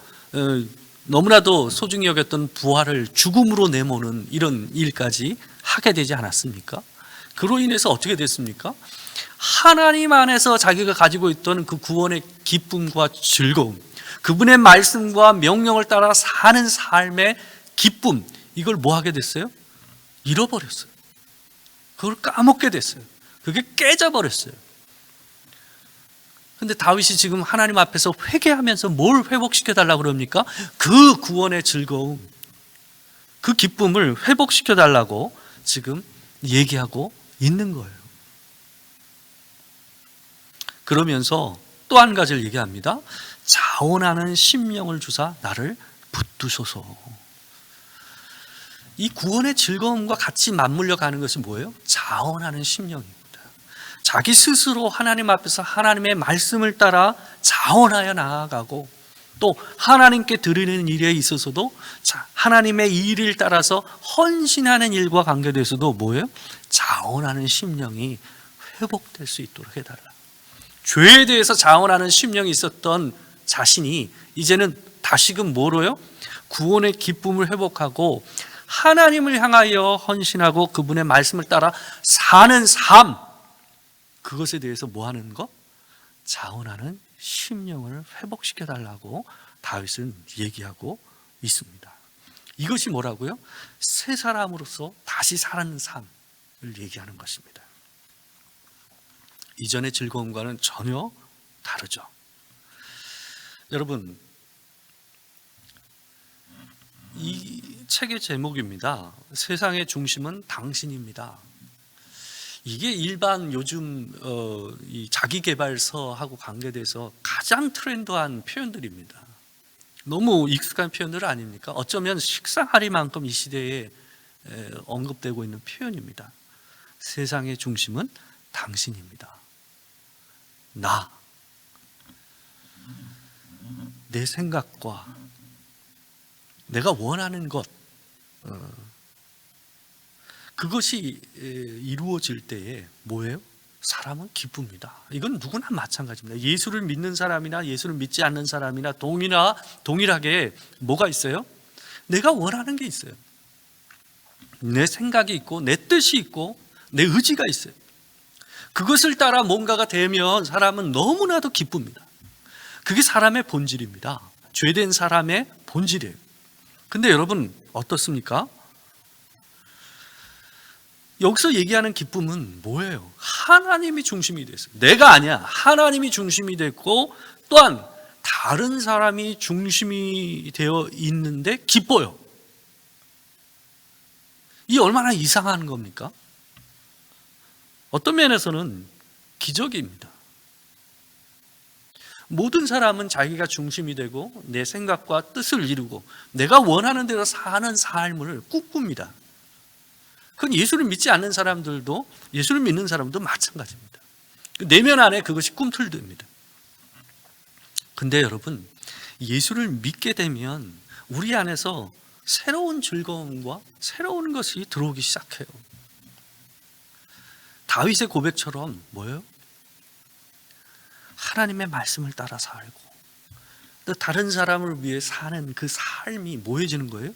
너무나도 소중히 여겼던 부활을 죽음으로 내모는 이런 일까지 하게 되지 않았습니까? 그로 인해서 어떻게 됐습니까? 하나님 안에서 자기가 가지고 있던 그 구원의 기쁨과 즐거움, 그분의 말씀과 명령을 따라 사는 삶의 기쁨, 이걸 뭐 하게 됐어요? 잃어버렸어요. 그걸 까먹게 됐어요. 그게 깨져버렸어요. 근데 다윗이 지금 하나님 앞에서 회개하면서 뭘 회복시켜 달라고 그럽니까? 그 구원의 즐거움, 그 기쁨을 회복시켜 달라고 지금 얘기하고 있는 거예요. 그러면서 또 한 가지를 얘기합니다. 자원하는 심령을 주사 나를 붙드소서. 이 구원의 즐거움과 같이 맞물려 가는 것은 뭐예요? 자원하는 심령입니다. 자기 스스로 하나님 앞에서 하나님의 말씀을 따라 자원하여 나아가고, 또 하나님께 드리는 일에 있어서도 하나님의 일을 따라서 헌신하는 일과 관계돼서도 뭐예요? 자원하는 심령이 회복될 수 있도록 해달라. 죄에 대해서 자원하는 심령이 있었던 자신이 이제는 다시금 뭐로요? 구원의 기쁨을 회복하고 하나님을 향하여 헌신하고 그분의 말씀을 따라 사는 삶, 그것에 대해서 뭐 하는 거? 자원하는 심령을 회복시켜 달라고 다윗은 얘기하고 있습니다. 이것이 뭐라고요? 새 사람으로서 다시 사는 삶을 얘기하는 것입니다. 이전의 즐거움과는 전혀 다르죠. 여러분, 이 책의 제목입니다. 세상의 중심은 당신입니다. 이게 일반 요즘 이 자기계발서하고 관계돼서 가장 트렌드한 표현들입니다. 너무 익숙한 표현들 아닙니까? 어쩌면 식상하리만큼 이 시대에 언급되고 있는 표현입니다. 세상의 중심은 당신입니다. 내 생각과 내가 원하는 것, 그것이 이루어질 때에 뭐예요? 사람은 기쁩니다. 이건 누구나 마찬가지입니다. 예수를 믿는 사람이나 예수를 믿지 않는 사람이나 동일하게 뭐가 있어요? 내가 원하는 게 있어요. 내 생각이 있고 내 뜻이 있고 내 의지가 있어요. 그것을 따라 뭔가가 되면 사람은 너무나도 기쁩니다. 그게 사람의 본질입니다. 죄된 사람의 본질이에요. 근데 여러분 어떻습니까? 여기서 얘기하는 기쁨은 뭐예요? 하나님이 중심이 됐어요. 내가 아니야. 하나님이 중심이 됐고 또한 다른 사람이 중심이 되어 있는데 기뻐요. 이 얼마나 이상한 겁니까? 어떤 면에서는 기적입니다. 모든 사람은 자기가 중심이 되고 내 생각과 뜻을 이루고 내가 원하는 대로 사는 삶을 꿈꿉니다. 그건 예수를 믿지 않는 사람들도 예수를 믿는 사람도 마찬가지입니다. 내면 안에 그것이 꿈틀듭니다. 근데 여러분, 예수를 믿게 되면 우리 안에서 새로운 즐거움과 새로운 것이 들어오기 시작해요. 다윗의 고백처럼 뭐예요? 하나님의 말씀을 따라 살고 또 다른 사람을 위해 사는 그 삶이 뭐해지는 거예요?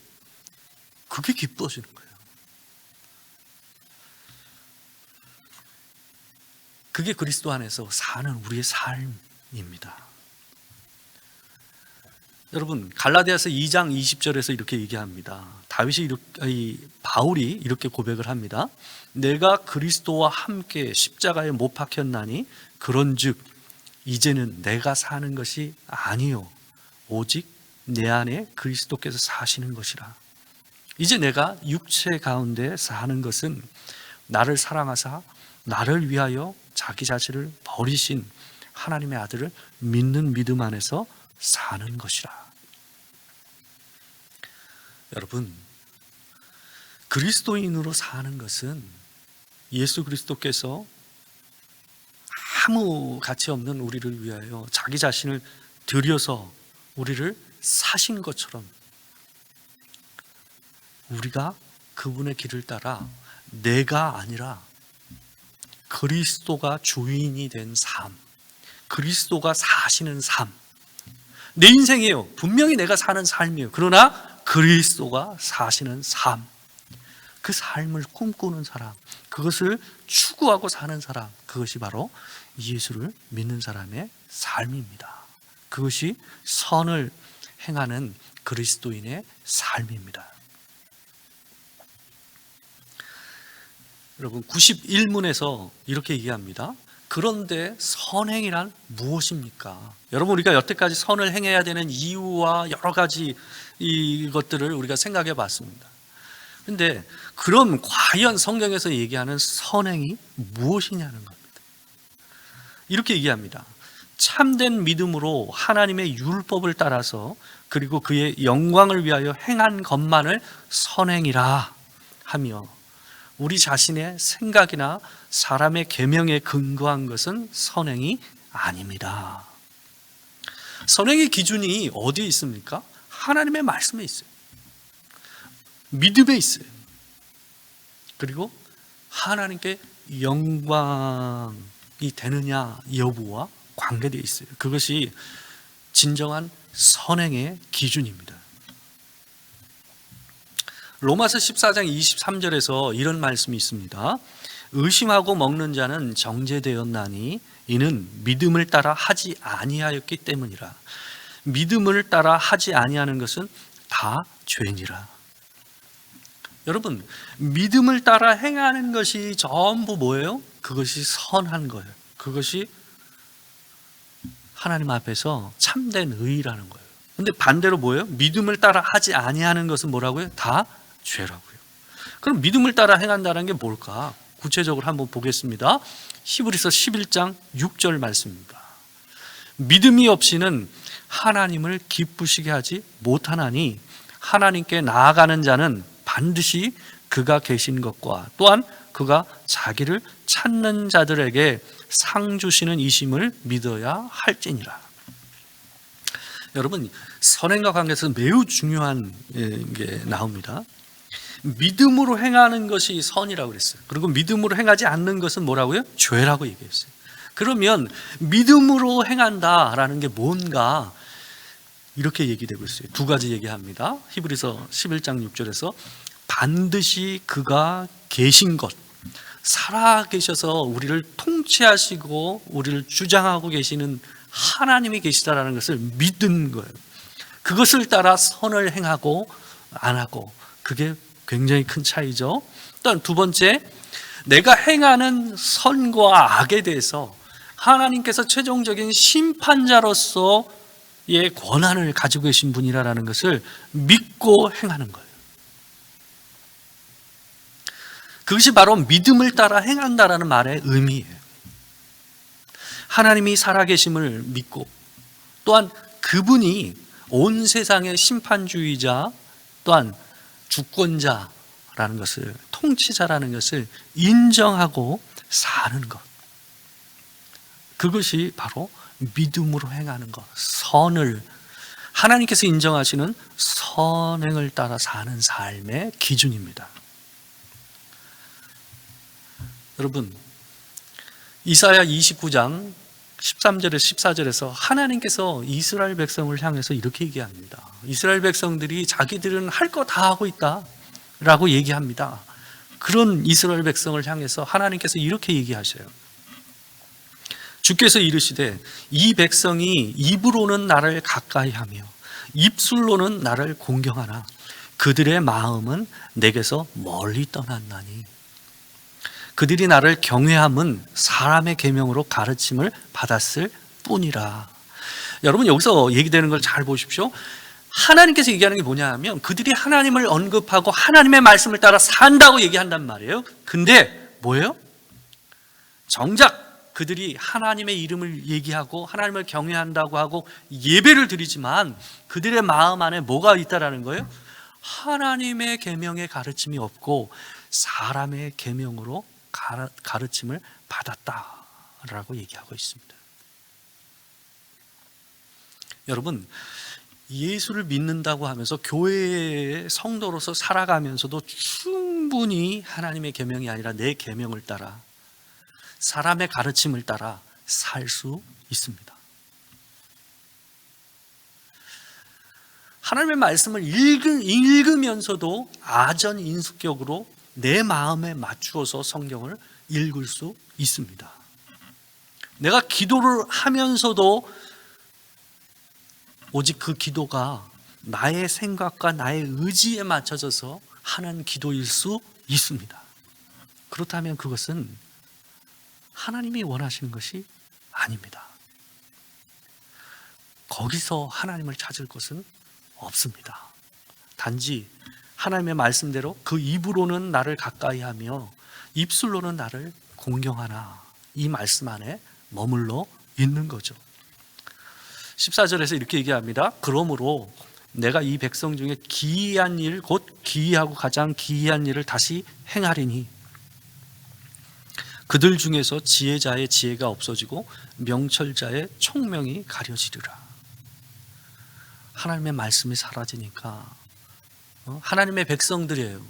그게 기뻐지는 거예요. 그게 그리스도 안에서 사는 우리의 삶입니다. 여러분, 갈라디아서 2장 20절에서 이렇게 얘기합니다. 바울이 이렇게 고백을 합니다. 내가 그리스도와 함께 십자가에 못 박혔나니 그런즉 이제는 내가 사는 것이 아니요 오직 내 안에 그리스도께서 사시는 것이라. 이제 내가 육체 가운데 사는 것은 나를 사랑하사 나를 위하여 자기 자신을 버리신 하나님의 아들을 믿는 믿음 안에서 사는 것이라. 여러분, 그리스도인으로 사는 것은 예수 그리스도께서 아무 가치 없는 우리를 위하여 자기 자신을 들여서 우리를 사신 것처럼 우리가 그분의 길을 따라 내가 아니라 그리스도가 주인이 된 삶, 그리스도가 사시는 삶, 내 인생이에요. 분명히 내가 사는 삶이에요. 그러나 그리스도가 사시는 삶, 그 삶을 꿈꾸는 사람, 그것을 추구하고 사는 사람, 그것이 바로 예수를 믿는 사람의 삶입니다. 그것이 선을 행하는 그리스도인의 삶입니다. 여러분, 91문에서 이렇게 얘기합니다. 그런데 선행이란 무엇입니까? 여러분, 우리가 여태까지 선을 행해야 되는 이유와 여러 가지 이것들을 우리가 생각해 봤습니다. 그런데 그럼 과연 성경에서 얘기하는 선행이 무엇이냐는 겁니다. 이렇게 얘기합니다. 참된 믿음으로 하나님의 율법을 따라서 그리고 그의 영광을 위하여 행한 것만을 선행이라 하며, 우리 자신의 생각이나 사람의 계명에 근거한 것은 선행이 아닙니다. 선행의 기준이 어디에 있습니까? 하나님의 말씀에 있어요. 믿음에 있어요. 그리고 하나님께 영광이 되느냐 여부와 관계되어 있어요. 그것이 진정한 선행의 기준입니다. 로마서 14장 23절에서 이런 말씀이 있습니다. 의심하고 먹는 자는 정죄되었나니 이는 믿음을 따라 하지 아니하였기 때문이라. 믿음을 따라 하지 아니하는 것은 다 죄니라. 여러분, 믿음을 따라 행하는 것이 전부 뭐예요? 그것이 선한 거예요. 그것이 하나님 앞에서 참된 의라는 거예요. 근데 반대로 뭐예요? 믿음을 따라 하지 아니하는 것은 뭐라고요? 다 죄라고요. 그럼 믿음을 따라 행한다는 게 뭘까? 구체적으로 한번 보겠습니다. 히브리서 11장 6절 말씀입니다. 믿음이 없이는 하나님을 기쁘시게 하지 못하나니 하나님께 나아가는 자는 반드시 그가 계신 것과 또한 그가 자기를 찾는 자들에게 상 주시는 이심을 믿어야 할지니라. 여러분, 선행과 관계에서 매우 중요한 게 나옵니다. 믿음으로 행하는 것이 선이라고 그랬어요. 그리고 믿음으로 행하지 않는 것은 뭐라고요? 죄라고 얘기했어요. 그러면 믿음으로 행한다라는 게 뭔가 이렇게 얘기되고 있어요. 두 가지 얘기합니다. 히브리서 11장 6절에서 반드시 그가 계신 것, 살아계셔서 우리를 통치하시고 우리를 주장하고 계시는 하나님이 계시다라는 것을 믿는 거예요. 그것을 따라 선을 행하고 안 하고, 그게 굉장히 큰 차이죠. 또한 두 번째, 내가 행하는 선과 악에 대해서 하나님께서 최종적인 심판자로서의 권한을 가지고 계신 분이라는 것을 믿고 행하는 거예요. 그것이 바로 믿음을 따라 행한다라는 말의 의미예요. 하나님이 살아계심을 믿고, 또한 그분이 온 세상의 심판주의자, 또한 주권자라는 것을, 통치자라는 것을 인정하고 사는 것, 그것이 바로 믿음으로 행하는 것, 선을, 하나님께서 인정하시는 선행을 따라 사는 삶의 기준입니다. 여러분, 이사야 29장 13절에서 14절에서 하나님께서 이스라엘 백성을 향해서 이렇게 얘기합니다. 이스라엘 백성들이 자기들은 할 거 다 하고 있다 라고 얘기합니다. 그런 이스라엘 백성을 향해서 하나님께서 이렇게 얘기하셔요. 주께서 이르시되 이 백성이 입으로는 나를 가까이하며 입술로는 나를 공경하나 그들의 마음은 내게서 멀리 떠났나니 그들이 나를 경외함은 사람의 계명으로 가르침을 받았을 뿐이라. 여러분, 여기서 얘기되는 걸 잘 보십시오. 하나님께서 얘기하는 게 뭐냐 하면 그들이 하나님을 언급하고 하나님의 말씀을 따라 산다고 얘기한단 말이에요. 근데 뭐예요? 정작 그들이 하나님의 이름을 얘기하고 하나님을 경외한다고 하고 예배를 드리지만 그들의 마음 안에 뭐가 있다라는 거예요? 하나님의 계명의 가르침이 없고 사람의 계명으로 가르침을 받았다라고 얘기하고 있습니다. 여러분, 예수를 믿는다고 하면서 교회의 성도로서 살아가면서도 충분히 하나님의 계명이 아니라 내 계명을 따라, 사람의 가르침을 따라 살 수 있습니다. 하나님의 말씀을 읽으면서도 아전인수격으로 내 마음에 맞추어서 성경을 읽을 수 있습니다. 내가 기도를 하면서도 오직 그 기도가 나의 생각과 나의 의지에 맞춰져서 하는 기도일 수 있습니다. 그렇다면 그것은 하나님이 원하시는 것이 아닙니다. 거기서 하나님을 찾을 것은 없습니다. 단지 하나님의 말씀대로 그 입으로는 나를 가까이 하며 입술로는 나를 공경하나, 이 말씀 안에 머물러 있는 거죠. 14절에서 이렇게 얘기합니다. 그러므로 내가 이 백성 중에 기이한 일, 곧 기이하고 가장 기이한 일을 다시 행하리니 그들 중에서 지혜자의 지혜가 없어지고 명철자의 총명이 가려지리라. 하나님의 말씀이 사라지니까 하나님의 백성들이에요.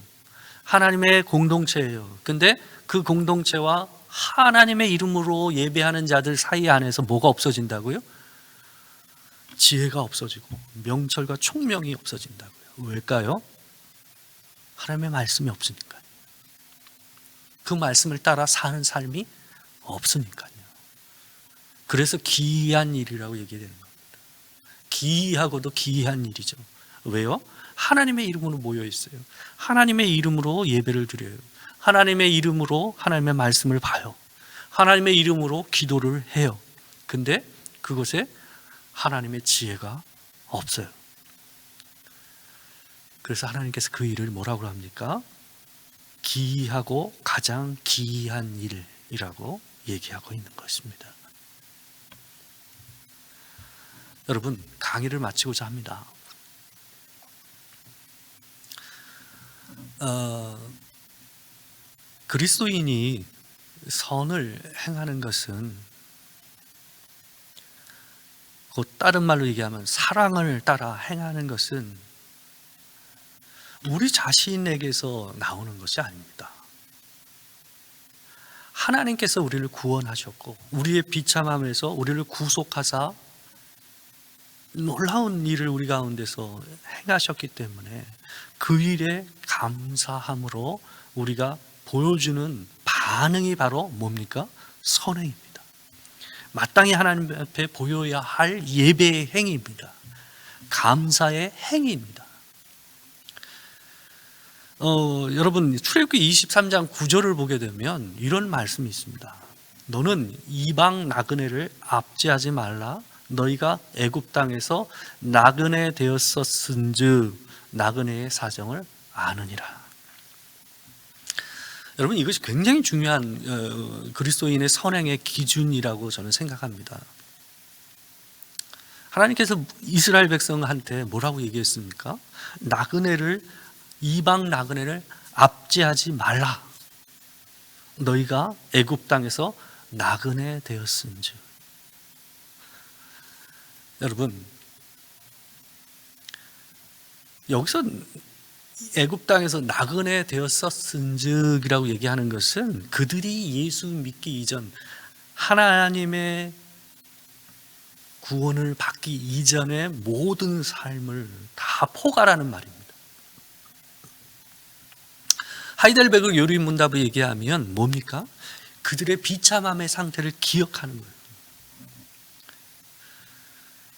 하나님의 공동체예요. 근데 그 공동체와 하나님의 이름으로 예배하는 자들 사이 안에서 뭐가 없어진다고요? 지혜가 없어지고 명철과 총명이 없어진다고요. 왜일까요? 하나님의 말씀이 없으니까요. 그 말씀을 따라 사는 삶이 없으니까요. 그래서 기이한 일이라고 얘기되는 겁니다. 기이하고도 기이한 일이죠. 왜요? 하나님의 이름으로 모여 있어요. 하나님의 이름으로 예배를 드려요. 하나님의 이름으로 하나님의 말씀을 봐요. 하나님의 이름으로 기도를 해요. 근데 그것에 하나님의 지혜가 없어요. 그래서 하나님께서 그 일을 뭐라고 합니까? 기이하고 가장 기이한 일이라고 얘기하고 있는 것입니다. 여러분, 강의를 마치고자 합니다. 그리스도인이 선을 행하는 것은 곧 다른 말로 얘기하면 사랑을 따라 행하는 것은 우리 자신에게서 나오는 것이 아닙니다. 하나님께서 우리를 구원하셨고 우리의 비참함에서 우리를 구속하사 놀라운 일을 우리 가운데서 행하셨기 때문에 그 일에 감사함으로 우리가 보여주는 반응이 바로 뭡니까? 선행입니다. 마땅히 하나님 앞에 보여야 할 예배의 행위입니다. 감사의 행위입니다. 여러분, 출애굽기 23장 9절을 보게 되면 이런 말씀이 있습니다. 너는 이방 나그네를 압제하지 말라. 너희가 애굽 땅에서 나그네 되었었은즉 나그네의 사정을 아느니라. 여러분, 이것이 굉장히 중요한 그리스도인의 선행의 기준이라고 저는 생각합니다. 하나님께서 이스라엘 백성한테 뭐라고 얘기했습니까? 이방 나그네를 압제하지 말라. 너희가 애굽 땅에서 나그네 되었은즉. 여러분, 여기서 애굽 땅에서 나그네 되었었은즉이라고 얘기하는 것은 그들이 예수 믿기 이전, 하나님의 구원을 받기 이전의 모든 삶을 다 포괄하는 말입니다. 하이델베르 요리문답을 얘기하면 뭡니까? 그들의 비참함의 상태를 기억하는 거예요.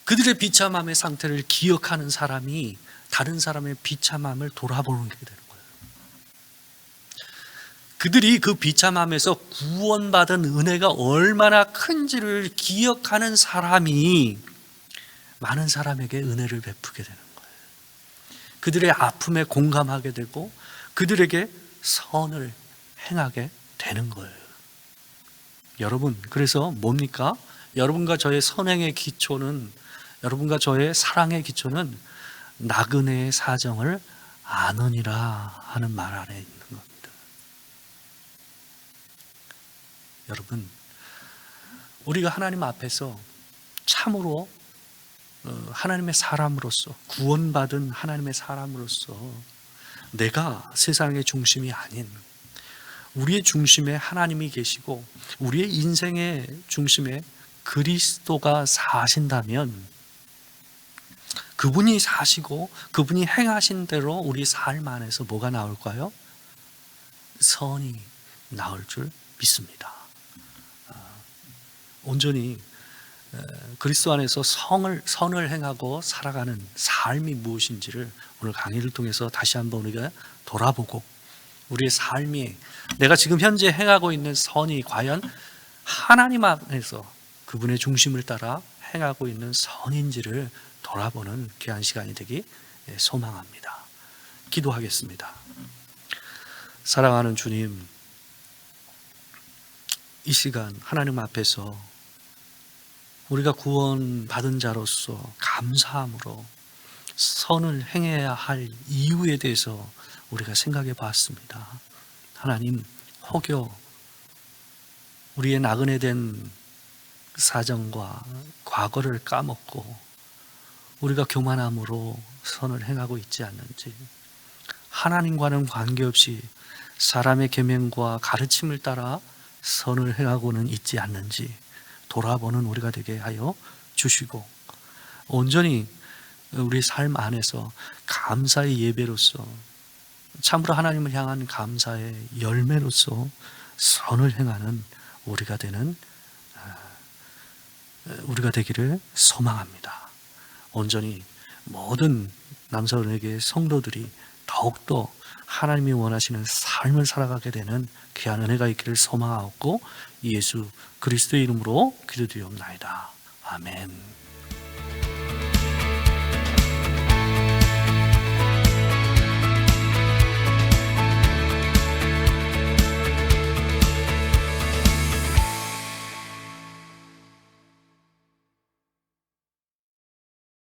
그들의 비참함의 상태를 기억하는 사람이 다른 사람의 비참함을 돌아보는 게 되는 거예요. 그들이 그 비참함에서 구원받은 은혜가 얼마나 큰지를 기억하는 사람이 많은 사람에게 은혜를 베푸게 되는 거예요. 그들의 아픔에 공감하게 되고 그들에게 선을 행하게 되는 거예요. 여러분, 그래서 뭡니까? 여러분과 저의 선행의 기초는, 여러분과 저의 사랑의 기초는 나그네의 사정을 아느니라 하는 말 안에 있는 겁니다. 여러분, 우리가 하나님 앞에서 참으로 하나님의 사람으로서, 구원받은 하나님의 사람으로서 내가 세상의 중심이 아닌 우리의 중심에 하나님이 계시고 우리의 인생의 중심에 그리스도가 사신다면 그분이 사시고 그분이 행하신 대로 우리 삶 안에서 뭐가 나올까요? 선이 나올 줄 믿습니다. 온전히 그리스도 안에서 선을 행하고 살아가는 삶이 무엇인지를 오늘 강의를 통해서 다시 한번 우리가 돌아보고, 우리의 삶이 내가 지금 현재 행하고 있는 선이 과연 하나님 안에서 그분의 중심을 따라 행하고 있는 선인지를 돌아보는 귀한 시간이 되기 소망합니다. 기도하겠습니다. 사랑하는 주님, 이 시간 하나님 앞에서 우리가 구원받은 자로서 감사함으로 선을 행해야 할 이유에 대해서 우리가 생각해 봤습니다. 하나님, 혹여 우리의 나그네 된 사정과 과거를 까먹고 우리가 교만함으로 선을 행하고 있지 않는지, 하나님과는 관계없이 사람의 계명과 가르침을 따라 선을 행하고는 있지 않는지 돌아보는 우리가 되게 하여 주시고, 온전히 우리 삶 안에서 감사의 예배로서, 참으로 하나님을 향한 감사의 열매로서 선을 행하는 우리가 되기를 소망합니다. 온전히 모든 남서은에게 성도들이 더욱더 하나님이 원하시는 삶을 살아가게 되는 귀한 은혜가 있기를 소망하고 예수 그리스도의 이름으로 기도드리옵나이다. 아멘.